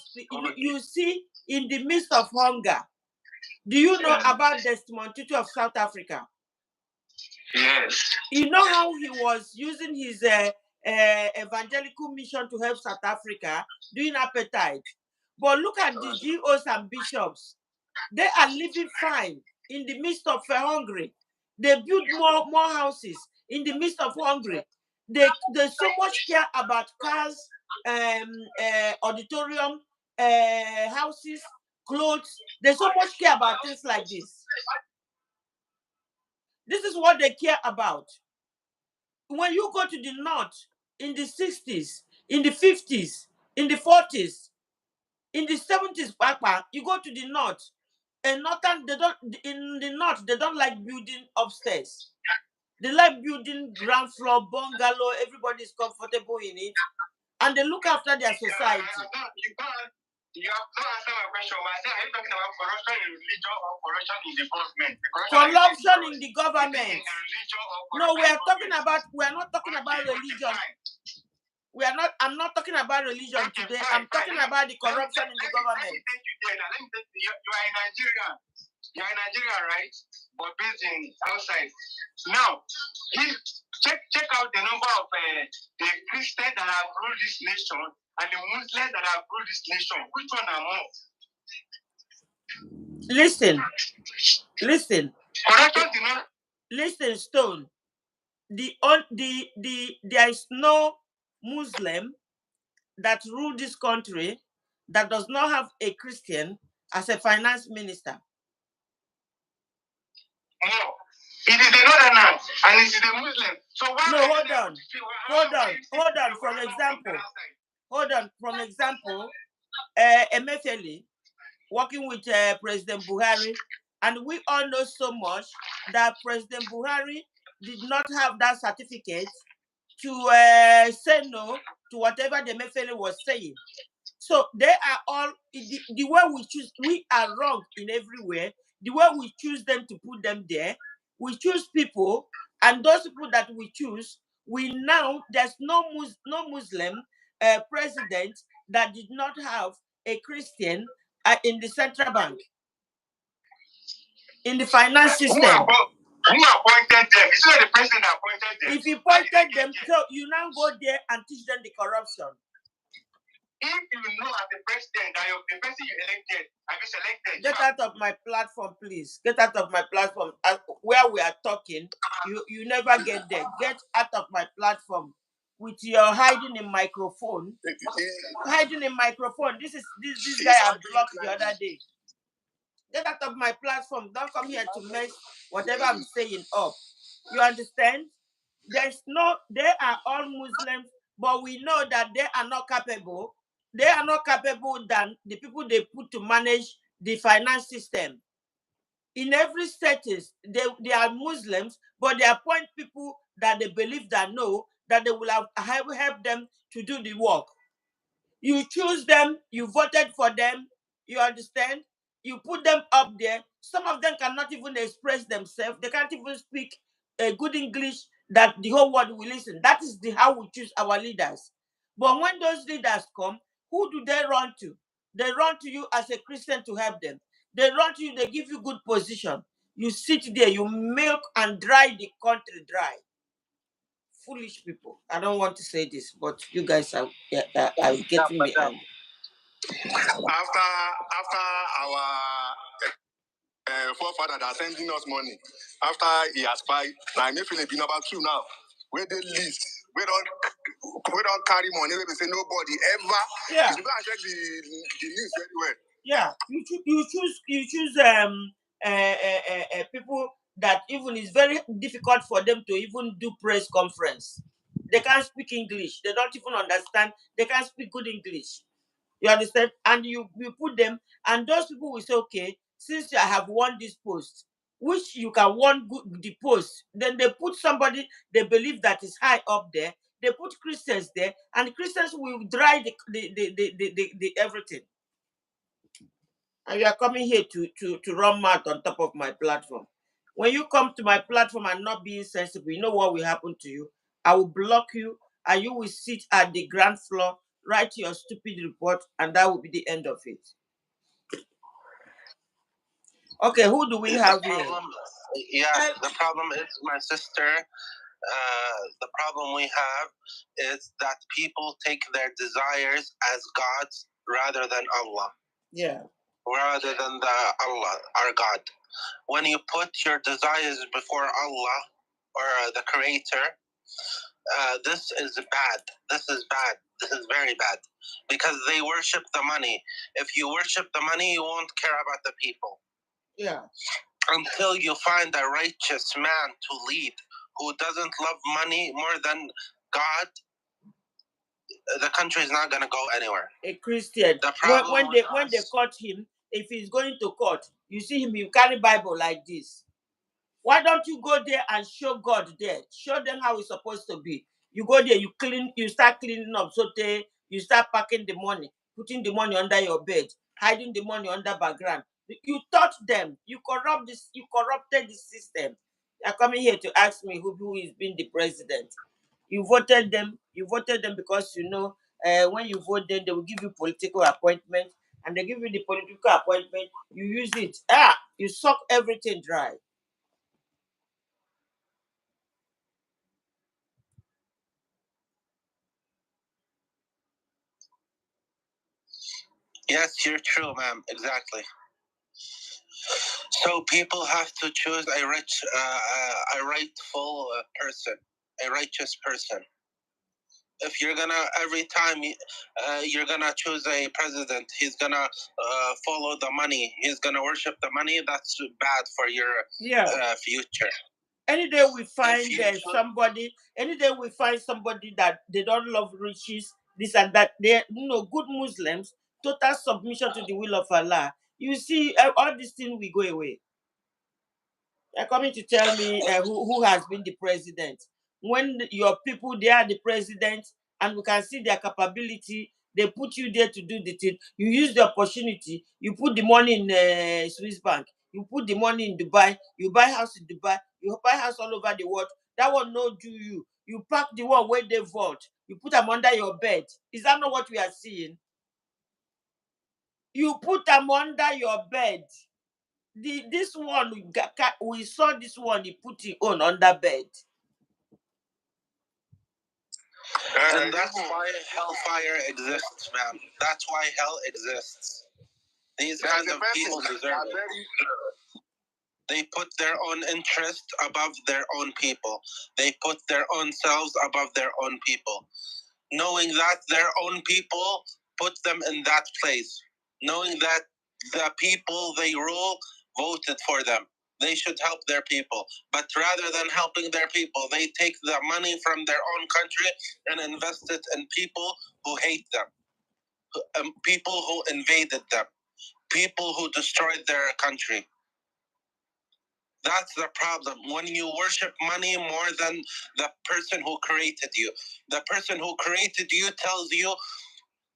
You see, in the midst of hunger. Do you know about Desmond Tutu of South Africa? Yes. You know how he was using his evangelical mission to help South Africa doing appetite. But look at the GOs and bishops. They are living fine in the midst of hungry. They build more houses in the midst of hungry. They so much care about cars, auditorium, houses, clothes. They so much care about things like this. This is what they care about. When you go to the north in the 60s, in the 50s, in the 40s, in the 70s, Papa, you go to the north. And in the north, they don't like building upstairs. They like building ground floor, bungalow, everybody's comfortable in it. And they look after their society. You have not answered my question. Are you talking about corruption in religion or corruption in the government? Corruption in the government. No, we are not talking about religion. I'm not talking about religion today. I'm talking about the corruption in the government. Let me take you there. You are in Nigeria. You are in Nigeria, right? But based in outside. Now, check out the number of the Christians that have ruled this nation and the Muslims that have ruled this nation. Which one are more? Listen. Listen, Stone. There is no Muslim that rule this country that does not have a Christian as a finance minister. No, it is the Northerners and it is the Muslim. So why? No, hold on. From example, Emefiele working with President Buhari, and we all know so much that President Buhari did not have that certificate to say no to whatever the Emefiele was saying. So they are all the way we choose. We are wrong in everywhere. The way we choose them to put them there, we choose people, and those people that we choose, there's no Muslim president that did not have a Christian in the central bank, in the finance system. Who appointed them? It's not the president that appointed them. If he appointed them, so you now go there and teach them the corruption. If you know as the president that the person you elected have you selected. Get out of my platform, please. Get out of my platform. Where we are talking, you never get there. Get out of my platform with your hiding in microphone. Hiding in microphone. This guy I blocked the other day. Get out of my platform. Don't come here to mess whatever I'm saying up. You understand? They are all Muslims, but we know that they are not capable. They are not capable than the people they put to manage the finance system. In every status, they are Muslims, but they appoint people that they believe that they will help them to do the work. You choose them, you voted for them, you understand? You put them up there. Some of them cannot even express themselves. They can't even speak a good English that the whole world will listen. That is how we choose our leaders. But when those leaders come, who do they run to? They run to you as a Christian to help them. They run to you, they give you good position. You sit there, you milk and dry the country dry. Foolish people. I don't want to say this, but you guys are getting me angry. After our forefather that sending us money, after he has fight, now Emefiele be number 2 now. Where they list, we don't carry money. We say nobody ever. Yeah. You go and check the news very well. Yeah, you choose people that even it's very difficult for them to even do press conference. They can't speak English. They don't even understand. They can't speak good English. You understand? And you put them, and those people will say, okay, since I have won this post, which you can won the post, then they put somebody they believe that is high up there. They put Christians there, and Christians will dry the everything. And you are coming here to run mouth on top of my platform. When you come to my platform and not being sensible, you know what will happen to you? I will block you, and you will sit at the ground floor, write your stupid report, and that will be the end of it. Okay, who do we have here? Yeah, the problem is my sister. The problem we have is that people take their desires as gods rather than Allah. Yeah. Rather than Allah, our God. When you put your desires before Allah or the Creator, this is bad. This is bad. This is very bad. Because they worship the money. If you worship the money, you won't care about the people. Yeah. Until you find a righteous man to lead who doesn't love money more than God, the country is not going to go anywhere. A Christian. When they caught him, if he's going to court, you see him, you carry Bible like this. Why don't you go there and show God there? Show them how it's supposed to be. You go there, you start cleaning up, you start packing the money, putting the money under your bed, hiding the money under background. You taught them. You corrupted the system. You're coming here to ask me who is being the president. You voted them because you know when you vote them, they will give you political appointment, and they give you the political appointment, you use it. You suck everything dry. Yes, you're true, ma'am. Exactly. So people have to choose a rightful person, a righteous person. If you're gonna every time you're gonna choose a president, he's gonna follow the money. He's gonna worship the money. That's bad for your future. Any day we find somebody that they don't love riches, this and that, they good Muslims, total submission to the will of Allah. You see, all these things will go away. They're coming to tell me who has been the president. When your people, they are the president, and we can see their capability, they put you there to do the thing. You use the opportunity, you put the money in Swiss bank, you put the money in Dubai, you buy house in Dubai, you buy house all over the world. That one no do you. You pack the one where they vote, you put them under your bed. Is that not what we are seeing? You put them under your bed. This one we saw this one, he put his own under bed. And that's why hellfire exists, man. That's why hell exists. These kinds of people deserve it. They put their own interest above their own people. They put their own selves above their own people. Knowing that their own people put them in that place. Knowing that the people they rule voted for them. They should help their people. But rather than helping their people, they take the money from their own country and invest it in people who hate them. People who invaded them. People who destroyed their country. That's the problem. When you worship money more than the person who created you. The person who created you tells you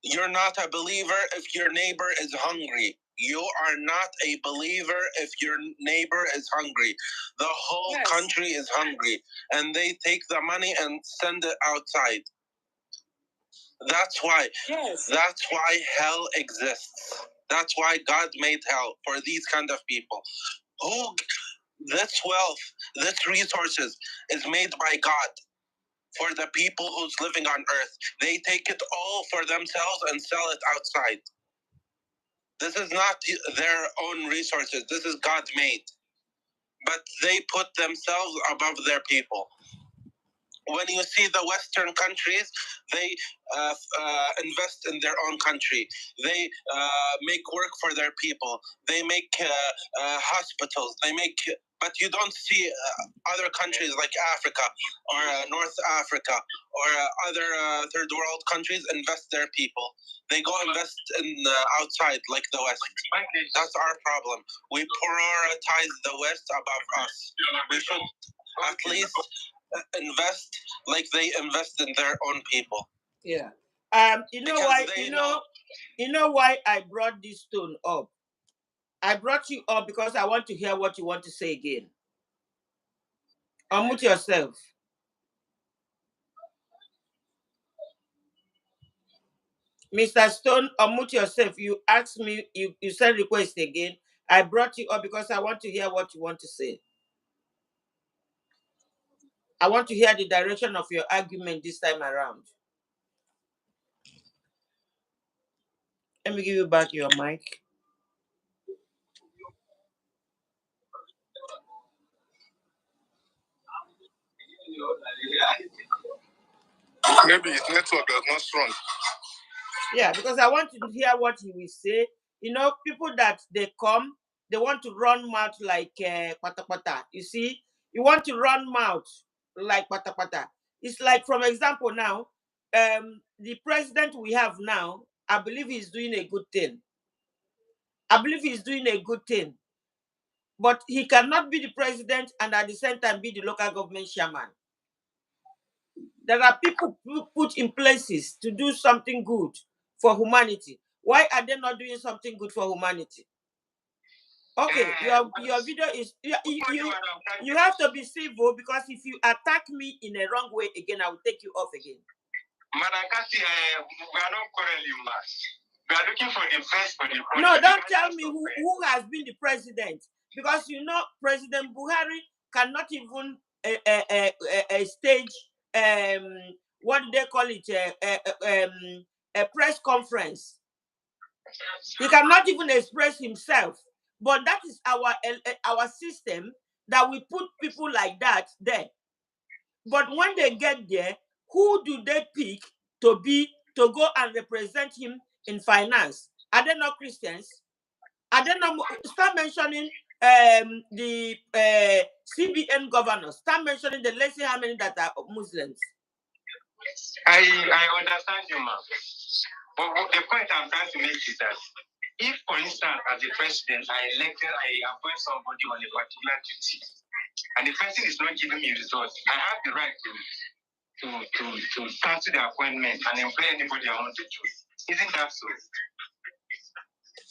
you're not a believer if your neighbor is hungry. You are not a believer if your neighbor is hungry. The whole country is hungry, and they take the money and send it outside. That's why. Yes. That's why hell exists. That's why God made hell for these kind of people. Who this wealth, this resources is made by God for the people who's living on earth. They take it all for themselves and sell it outside. This is not their own resources. This is God's made. But they put themselves above their people. When you see the Western countries, they invest in their own country. They make work for their people. They make hospitals. They make, but you don't see other countries like Africa or North Africa or other third world countries invest their people. They go invest in outside like the West. That's our problem. We prioritize the West above us. We should at least invest like they invest in their own people. Yeah. You know why? You know why I brought this stone up? I brought you up because I want to hear what you want to say again. Unmute yourself. Mr. Stone, unmute yourself. You asked me, you sent request again. I brought you up because I want to hear what you want to say. I want to hear the direction of your argument this time around. Let me give you back your mic. Maybe his network is not strong. Yeah, because I want to hear what he will say. You know, people that they come, they want to run mouth like pata pata. You see, you want to run mouth like pata pata. It's like, from example now, the president we have now, I believe he's doing a good thing. I believe he's doing a good thing. But he cannot be the president and at the same time be the local government chairman. There are people put in places to do something good for humanity. Why are they not doing something good for humanity? Okay, your video is you have to be civil, because if you attack me in a wrong way again, I will take you off again. Manakasi, we are not quarreling, we are looking for the best for the country. No, don't tell me who has been the president, because you know President Buhari cannot even stage what do they call it, a press conference. He cannot even express himself. But that is our system, that we put people like that there. But when they get there, who do they pick to go and represent him in finance? Are they not Christians? Are they not? Start mentioning the CBN governors. Start mentioning the, let's see how many that are Muslims. I understand you, ma'am. But the point I'm trying to make is that if, for instance, as a president, I appoint somebody on a particular duty, and the person is not giving me results, I have the right to cancel the appointment and employ anybody I want to choose. Isn't that so?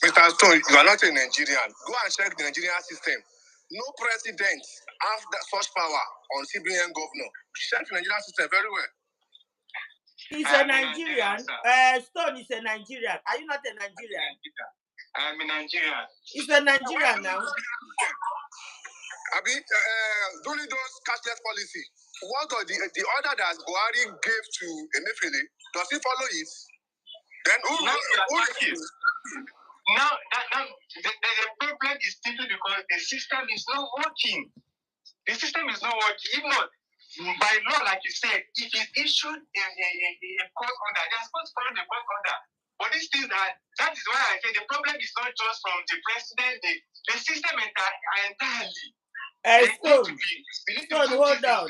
Mr. Stone, you are not a Nigerian. Go and check the Nigerian system. No president has such power on CBN governor. Check the Nigerian system very well. He's a Nigerian. Stone is a Nigerian. Are you not a Nigerian? I'm a Nigerian. He's a Nigerian now. Abi, during those cashless policy, what are the order that Buhari gave to Emefiele, does he follow it? Then who is? Now, the problem is simply because the system is not working. The system is not working. If not, by law, like you said, if it issued a court order, they're supposed to follow the court order. But this thing that is why I say the problem is not just from the president, the system entirely. Stone, hold on.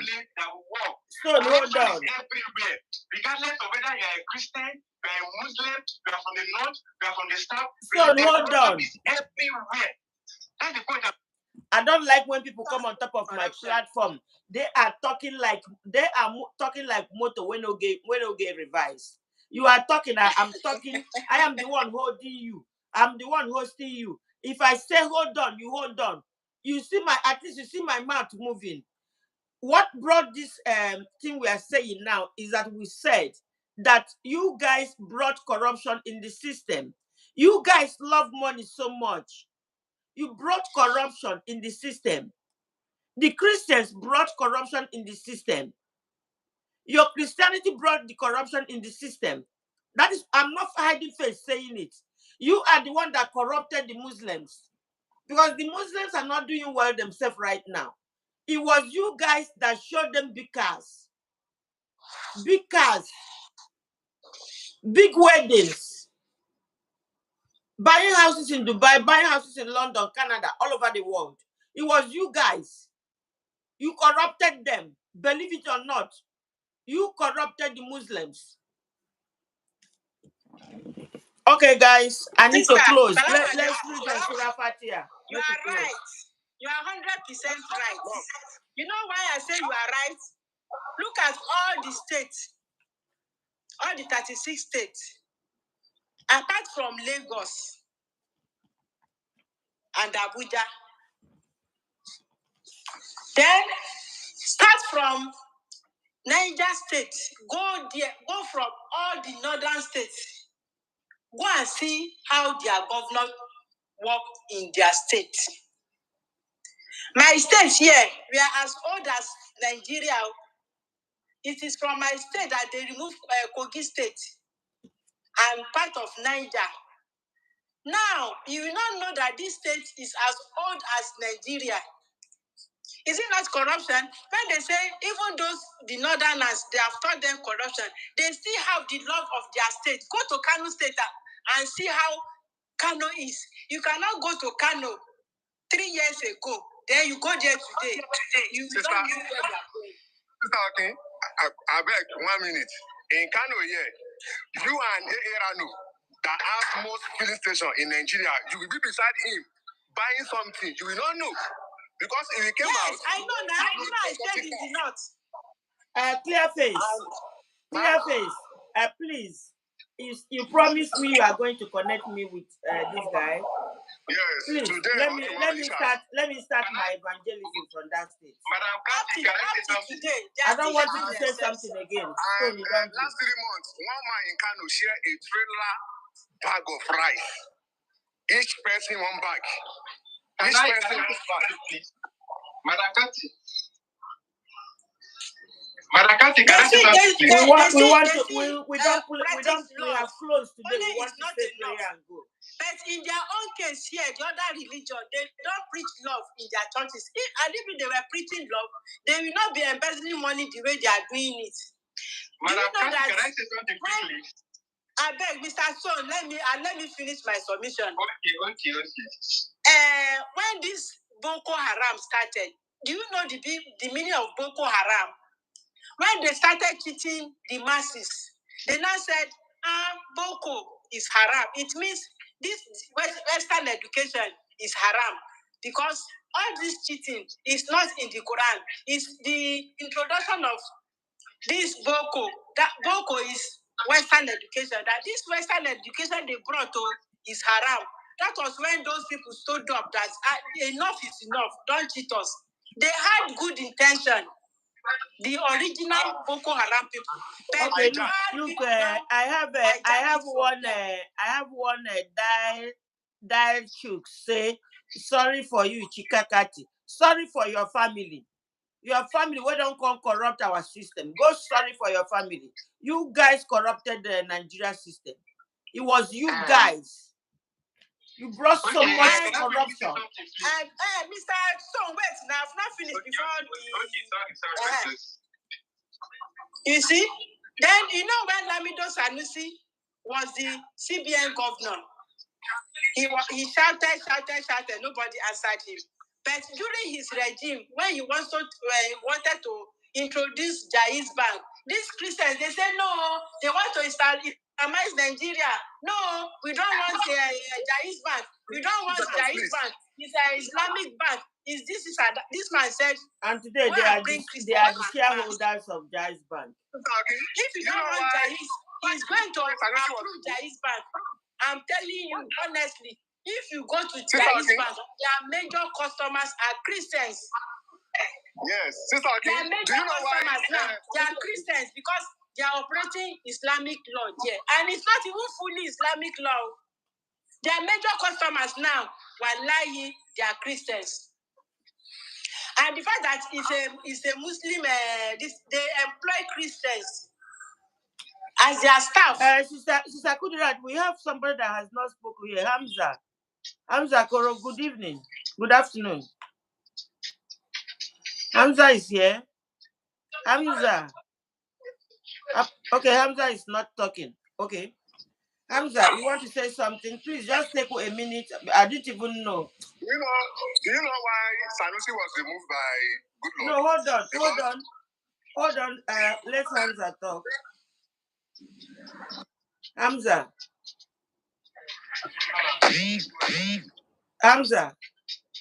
Stone, hold on. Everywhere, regardless of whether you are a Christian, you are a Muslim, you are from the north, you are from the south. Stone, hold on. Everywhere. That's the point. I don't like when people come on top of my platform. They are talking like moto when no get revised. You are talking, I'm talking. I am the one holding you. I'm the one hosting you. If I say hold on, you hold on. You see at least you see my mouth moving. What brought this thing we are saying now is that we said that you guys brought corruption in the system. You guys love money so much. You brought corruption in the system. The Christians brought corruption in the system. Your Christianity brought the corruption in the system. That is, I'm not hiding face saying it. You are the one that corrupted the Muslims. Because the Muslims are not doing well themselves right now. It was you guys that showed them big cars. Big cars. Big weddings. Buying houses in Dubai, buying houses in London, Canada, all over the world. It was you guys. You corrupted them. Believe it or not. You corrupted the Muslims. Okay, guys, I need to close. Let's read the Surah Fatiha. You are right. You are 100% right. You know why I say you are right? Look at all the states, all the 36 states, apart from Lagos and Abuja. Then start from Niger State, go there, go from all the northern states. Go and see how their governors work in their state. My state here, we are as old as Nigeria. It is from my state that they removed Kogi State and part of Niger. Now, you will not know that this state is as old as Nigeria. Is it not corruption? When they say even those, the northerners, they have taught them corruption, they still have the love of their state. Go to Kano State and see how Kano is. You cannot go to Kano 3 years ago, then you go there today. You don't know where you are going. Sister, okay, I beg 1 minute. In Kano here, you and Erano that have most filling station in Nigeria, you will be beside him buying something. You will not know. Because if he came out... Yes, I know now. You know I said in the north. Clear face. Clear face. Please. You promised me you are going to connect me with this guy. Yes. Please, Today, let me start my evangelism from that state. Madam Kati, can I say something? I don't want you to say something again. And last 3 months, one man in Kano shared a trailer bag of rice. Each person one bag. Each person one bag. Madam Kati. Madam Kati, can I say something? We have closed today. We want to say prayer and go. But in their own case here, the other religion, they don't preach love in their churches. And if they were preaching love, they will not be embezzling money the way they are doing it. Madam Kati, can I say something quickly? I beg, Mr. Son, let me finish my submission. Okay. When this Boko Haram started, do you know the meaning of Boko Haram? When they started cheating the masses, they now said, Boko is haram. It means this Western education is haram because all this cheating is not in the Quran. It's the introduction of this Boko. That Boko is Western education. That this Western education they brought is haram. That was when those people stood up that enough is enough. Don't cheat us. They had good intention. The original Boko Haram people. Okay, look. I have one dial chook say sorry for you, Chikakati. Sorry for your family. Your family, we don't come corrupt our system. Go sorry for your family. You guys corrupted the Nigeria system. It was you guys. You brought so much corruption. And Mr. Son, wait, now I've not finished before Sorry. You see? Then you know when Lamido Sanusi was the CBN governor, he shouted, nobody answered him. But during his regime, when he wanted to introduce Jaiz Bank, these Christians, they said, no, they want to Islamize Nigeria. No, we don't want Jaiz Bank. We don't want Jaiz Bank. It's an Islamic bank. This man said, and today they are the shareholders of Jaiz Bank. If you don't want Jaiz, he's going to approve Jaiz Bank. I'm telling you, honestly, if you go to Chinese bank, their major customers are Christians. Yes, Sister Akin, their major customers now, they are Christians because they are operating Islamic law there. And it's not even fully Islamic law. Their major customers now, wallahi, they are Christians. And the fact that it's a Muslim, they employ Christians as their staff. Sister Kudirat, we have somebody that has not spoken here. Hamza Koro, good evening. Good afternoon. Hamza is here. Hamza. Okay, Hamza is not talking. Okay. Hamza, you want to say something? Please just take a minute. I didn't even know. Do you know why Sanusi was removed by Goodluck? No, hold on. Let Hamza talk. Hamza.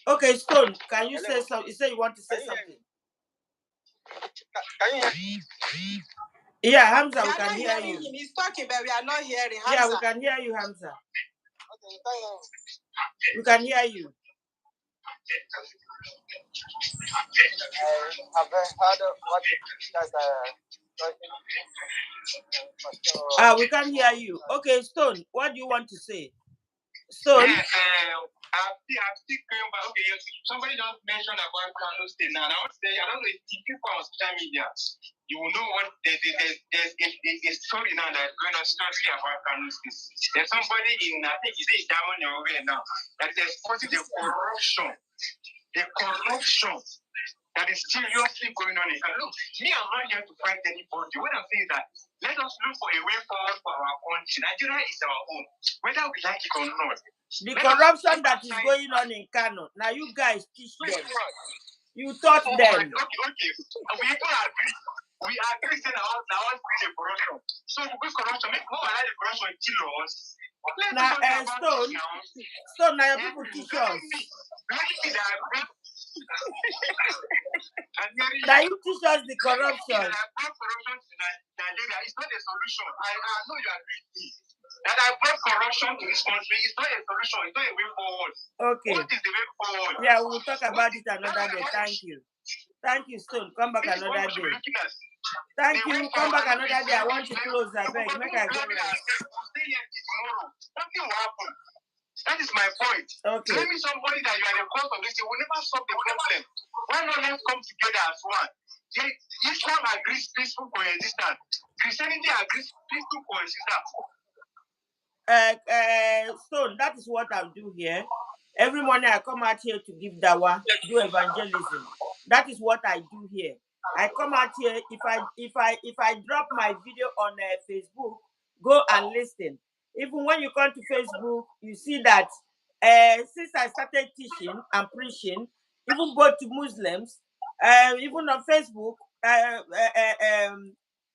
Okay, Stone, can you say something? You say you want to say something. Can you hear me? Yeah, Hamza, we can hear you. He's talking, but we are not hearing. Hamza. Yeah, we can hear you, Hamza. We can hear you. I've heard what you guys we can hear you. Okay, Stone, what do you want to say? Stone? I'm still going back. Okay, somebody just mentioned about Kano State now. And I want to say, I don't know if people on social media, you will know what there's a story now that's going on seriously about Kano State. There's somebody in, I think he's down over now, that is exposing the corruption that is seriously going on in Kano. Look, me, I'm not here to fight anybody. What I'm saying is that let us look for a way forward for our country. Nigeria is our home, whether we like it or not. The corruption that is going on in Kano, now you guys teach them. You taught them. Okay. We agree saying that all is corruption. So because corruption, make more like the corruption kill us. Now, Stone, now your people teach us. Now you teach us the corruption. Corruption in Nigeria is not a solution. I know you agree with me. That I brought corruption to this country is not a solution. It's not a way forward. Okay. What is the way forward? Yeah, we'll talk about it another day. Thank you, Stone. Come back another day. Thank you. Come back another day. I want to close that bag. Make I go rest. Nothing will happen. That is my point. Okay. Tell me somebody that you are the cause of this. You will never solve the problem. Why not let's come together as one? Islam agrees peaceful coexistence. Christianity agrees peaceful coexistence. Stone, that is what I'll do here. Every morning I come out here to give dawa, do evangelism. That is what I do here. I come out here. If I drop my video on Facebook, go and listen. Even when you come to Facebook, you see that since I started teaching and preaching, even both to Muslims, even on Facebook,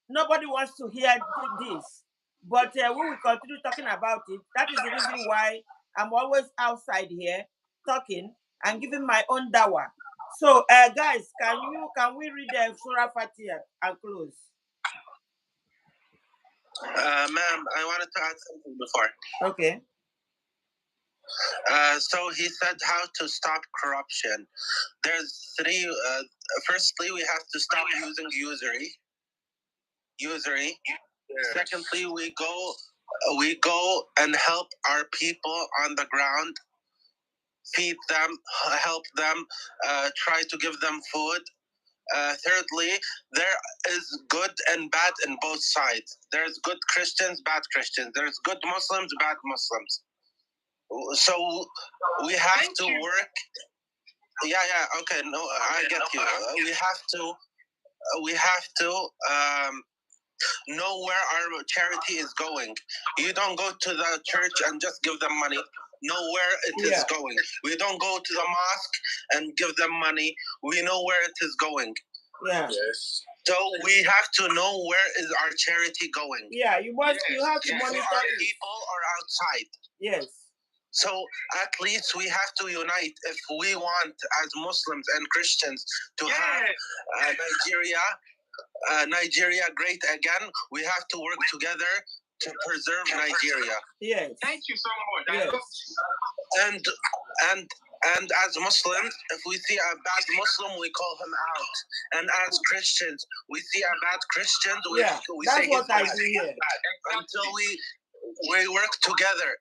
nobody wants to hear this. But we will continue talking about it. That is the reason why I'm always outside here talking and giving my own dawah. So, guys, can we read the Surah Fatiha and close? Ma'am, I wanted to add something before. Okay. So he said how to stop corruption. There's three. Firstly, we have to stop using usury. Yeah. Secondly, we go and help our people on the ground, feed them, help them, try to give them food. Thirdly, there is good and bad in both sides. There's good Christians, bad Christians. There's good Muslims, bad Muslims. So we have to work. Yeah, okay, no, I get you. We have to know where our charity is going. You don't go to the church and just give them money. Know where it is going. We don't go to the mosque and give them money. We know where it is going. Yeah. Yes. So we have to know where is our charity going. Yeah, you have to monitor our people are outside. Yes. So at least we have to unite if we want, as Muslims and Christians, to have Nigeria great again. We have to work together to preserve Nigeria. Yes. Thank you so much. Yes. And as Muslims, if we see a bad Muslim, we call him out. And as Christians, we see a bad Christian, we that's say what I bad. do here. Until we work together.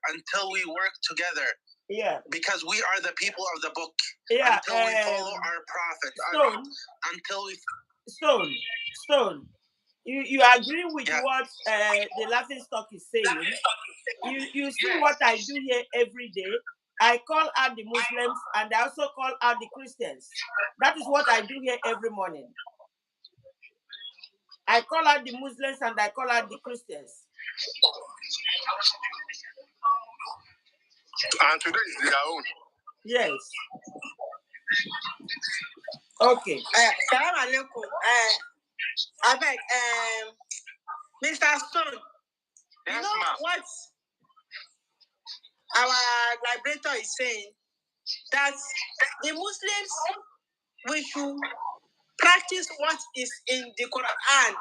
Yeah. Because we are the people of the book. Yeah. Until we follow our prophet. Stone. You agree with what the Laughing Stock is saying? You see what I do here every day? I call out the Muslims and I also call out the Christians. That is what I do here every morning. I call out the Muslims and I call out the Christians. And today is their own. Yes. Okay. Salam alaikum. I beg, Mr. Stone. Yes, you know ma'am. what our liberator is saying? That the Muslims, we should practice what is in the Quran.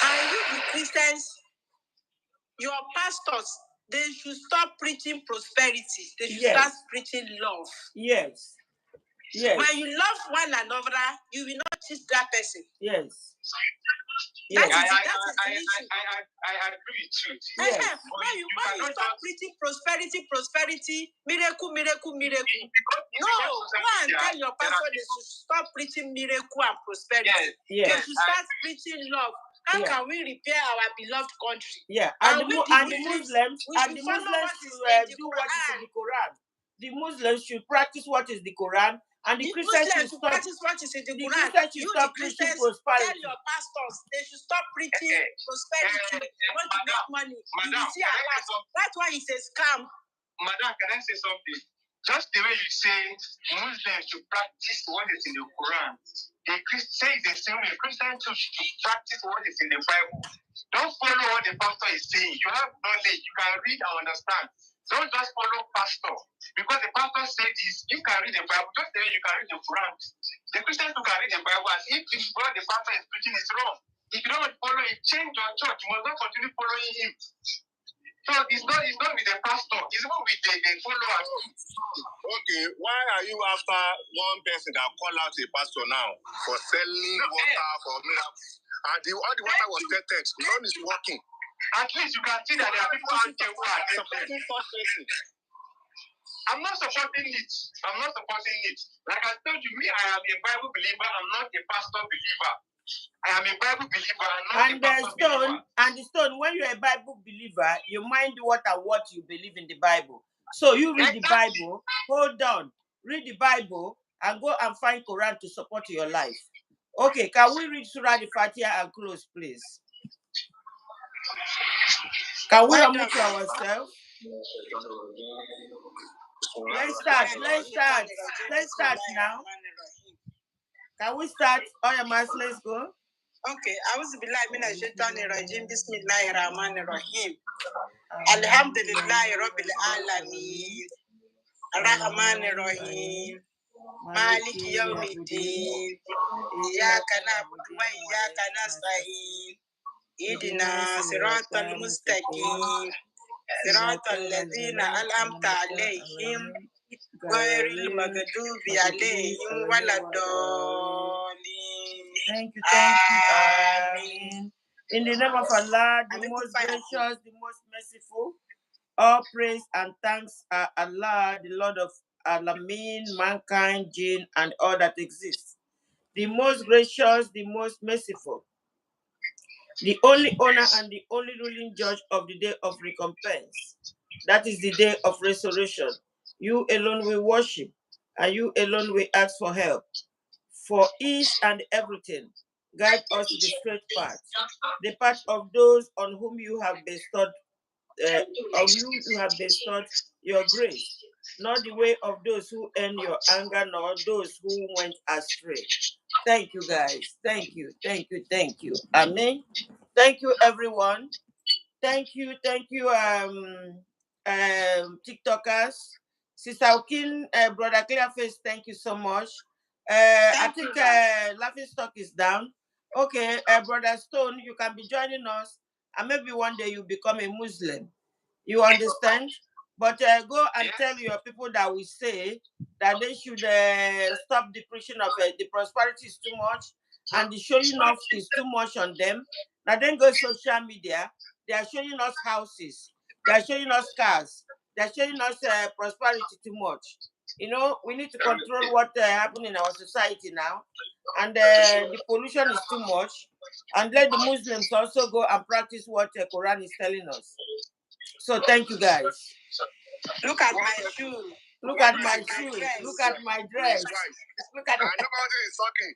And you, the Christians, your pastors, they should stop preaching prosperity. They should start preaching love. Yes. Yes. When you love one another, you will not cheat that person. Yes. That is I the issue. I agree with you. Yes. When you stop preaching prosperity, miracle. No, go and tell your pastor they should stop preaching miracle and prosperity. Yes. They should start preaching love. How can we repair our beloved country? Yeah, and the Muslims should do what is in the Quran. The Muslims should practice what is the Quran, and the Christians should practice what is in the Quran. You, the Christians, tell your pastors they should stop preaching prosperity. You want to make money. You will see a lot. That's why it's a scam. Madam, can I say something? Just the way you say Muslims should practice what is in the Quran, the Christians the same way. Christians should practice what is in the Bible. Don't follow what the pastor is saying. You have knowledge. You can read and understand. Don't just follow pastor. Because the pastor said this, you can read the Bible. Just the way you can read the Quran. The Christians who can read the Bible, and if what the pastor is preaching is wrong, if you don't follow it, change your church. You must not continue following him. So it's not with the pastor, it's not with the followers. Okay, why are you after one person that call out a pastor now for selling water for miracles? And all the water was tested, none is working. At least you can see that there are people out there who are supporting first person. I'm not supporting it. Like I told you, me, I am a Bible believer. I'm not a pastor believer. I am a Bible believer. I'm not a pastor believer. And the Stone, when you're a Bible believer, you mind what you believe in the Bible. So you read the Bible, hold on, read the Bible, and go and find Quran to support your life. Okay, can we read Surah Al-Fatiha and close, please? Can we unmute ourselves? Let's start now. Can we start? Let's go. Okay, Auzubillahi minash shaitani rajim. Bismillahir rahmanir rahim. Alhamdulillahi rabbil alamin. Ar-Rahmanir Rahim. Maliki yawmiddin. Iyyaka na'budu wa iyyaka nasta'in. Ihdina siratal mustaqim. Siratal ladzina an'amta alaihim. Ghayril maghdubi alaihim waladdallin. Thank you. Amen. In the name of Allah, the most gracious, the most merciful, all praise and thanks are Allah, the Lord of Alameen, mankind, jinn, and all that exists. The most gracious, the most merciful, the only owner and the only ruling judge of the day of recompense. That is the day of resurrection. You alone will worship, and you alone will ask for help. For each and everything, guide us to the straight path, the path of those on whom you have bestowed your grace, not the way of those who earn your anger, nor those who went astray. Thank you, guys. Thank you. Amen. Thank you, everyone. Thank you, TikTokers. Sister Okin, Brother Clearface, thank you so much. I think Laughing Stock is down. Okay, Brother Stone, you can be joining us and maybe one day you become a Muslim. You understand? But go and tell your people that we say that they should stop the preaching of the prosperity is too much and the showing off is too much on them. Now then go social media. They are showing us houses. They are showing us cars. They are showing us prosperity too much. You know, we need to control what happens in our society now. And the pollution is too much. And let the Muslims also go and practice what the Quran is telling us. So thank you guys. Look at my shoe. Look at my shoe. Look at my dress. Look at nobody is talking.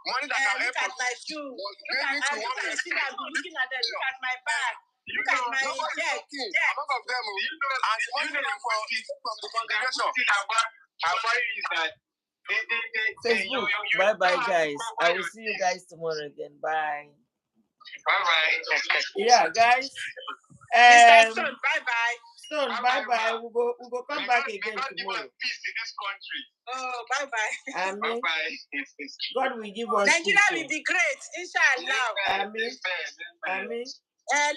Money that can look at my shoe. Look at my looking at them. Look at my bag. Look at my jet. Among of them, and you know from the congregation. How funny is that? Facebook. Bye bye, guys. I will see you guys tomorrow again. Bye. Bye bye. Yeah, guys. Mr. Stone, bye bye. Stone, bye bye. We'll go come back again tomorrow. Peace in this country. Oh, bye bye. Amen. Bye bye. God will give us. Nigeria will be great, inshallah. Amen. Amen.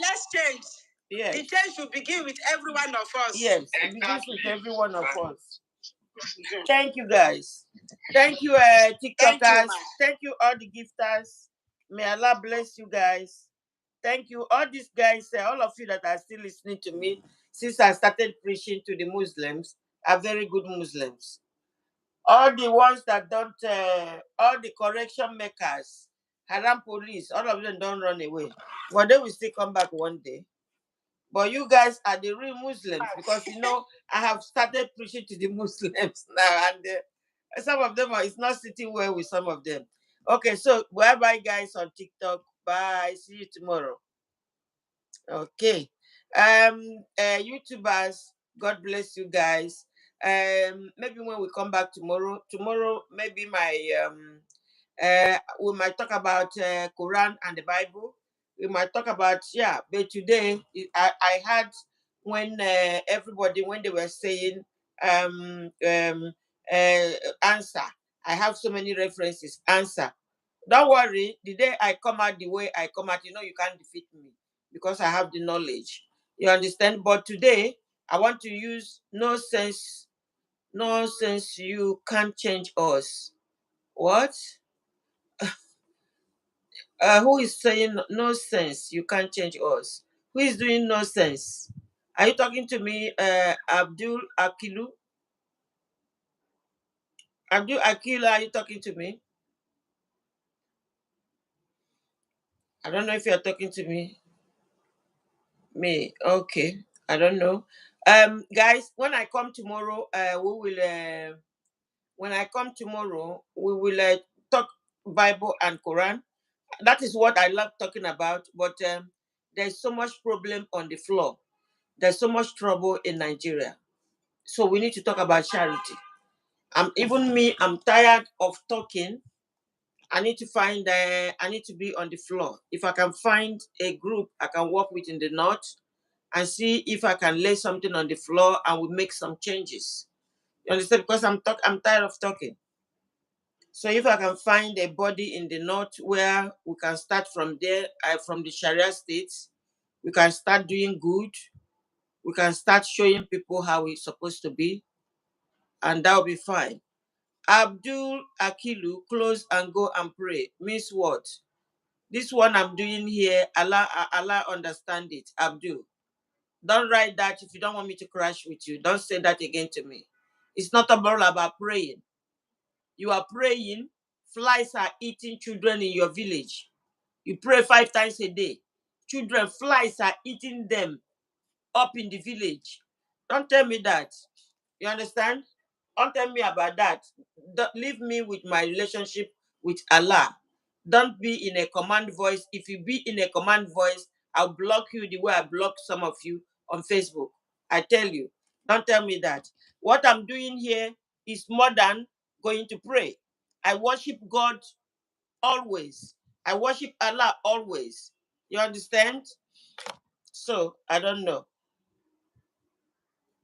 Let's change. Yes. The change will begin with every one of us. Yes, it begins with every one of us. Thank you, guys. Thank you, TikTokers. Thank you, all the gifters. May Allah bless you guys. Thank you, all these guys, all of you that are still listening to me since I started preaching to the Muslims are very good Muslims. All the ones that don't, all the correction makers, haram police, all of them don't run away. But they will still come back one day. But you guys are the real Muslims because, you know, I have started preaching to the Muslims now, and some of them it's not sitting well with some of them. Okay, so bye-bye, guys, on TikTok. Bye. See you tomorrow. Okay. YouTubers, God bless you guys. Maybe when we come back tomorrow, maybe we might talk about Quran and the Bible. We might talk about, but today I had when everybody, when they were saying answer, I have so many references, answer. Don't worry, the day I come out the way I come out, you know you can't defeat me because I have the knowledge. You understand? But today I want to use nonsense, you can't change us. What? Who is saying no sense? You can't change us. Who is doing no sense? Are you talking to me, Abdul Akilu? Abdul Akilu, are you talking to me? I don't know if you're talking to me. Me, okay. I don't know. Guys, when I come tomorrow, we will. When I come tomorrow, we will talk Bible and Quran. That is what I love talking about. But there's so much problem on the floor. There's so much trouble in Nigeria. So we need to talk about charity. I'm tired of talking. I need to find, I need to be on the floor. If I can find a group I can work with in the north and see if I can lay something on the floor and we make some changes. You understand? Because I'm tired of talking. So if I can find a body in the north where we can start from there, from the Sharia states, we can start doing good. We can start showing people how it's supposed to be, and that'll be fine. Abdul Akilu, close and go and pray. Means what? This one I'm doing here, Allah understand it. Abdul, don't write that if you don't want me to crash with you. Don't say that again to me. It's not about praying. You are praying, flies are eating children in your village. You pray 5 times a day. Children, flies are eating them up in the village. Don't tell me that. You understand? Don't tell me about that. Don't leave me with my relationship with Allah. Don't be in a command voice. If you be in a command voice, I'll block you the way I block some of you on Facebook. I tell you. Don't tell me that. What I'm doing here is more than going to pray. I worship God always. I worship Allah always. You understand? So, I don't know.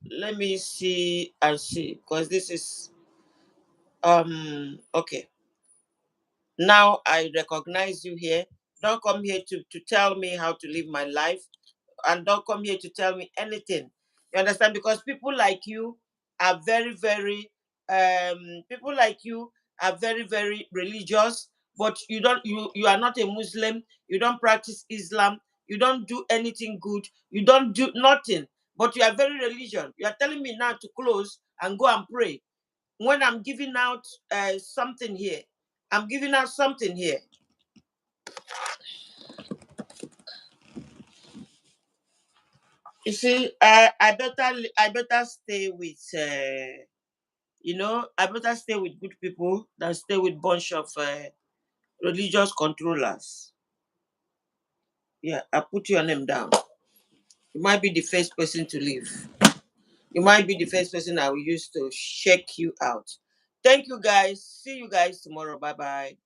Let me see and see, because this is okay. Now I recognize you here. Don't come here to tell me how to live my life, and don't come here to tell me anything. You understand? Because people like you are very, very people like you are very, very religious, but you are not a Muslim, you don't practice Islam, you don't do anything good, you don't do nothing, but you are very religious. You are telling me now to close and go and pray when I'm giving out something here. I'm giving out something here. You see, I better stay with I better stay with good people than stay with bunch of religious controllers. Yeah, I put your name down. You might be the first person to leave. You might be the first person I will use to check you out. Thank you guys. See you guys tomorrow. Bye bye.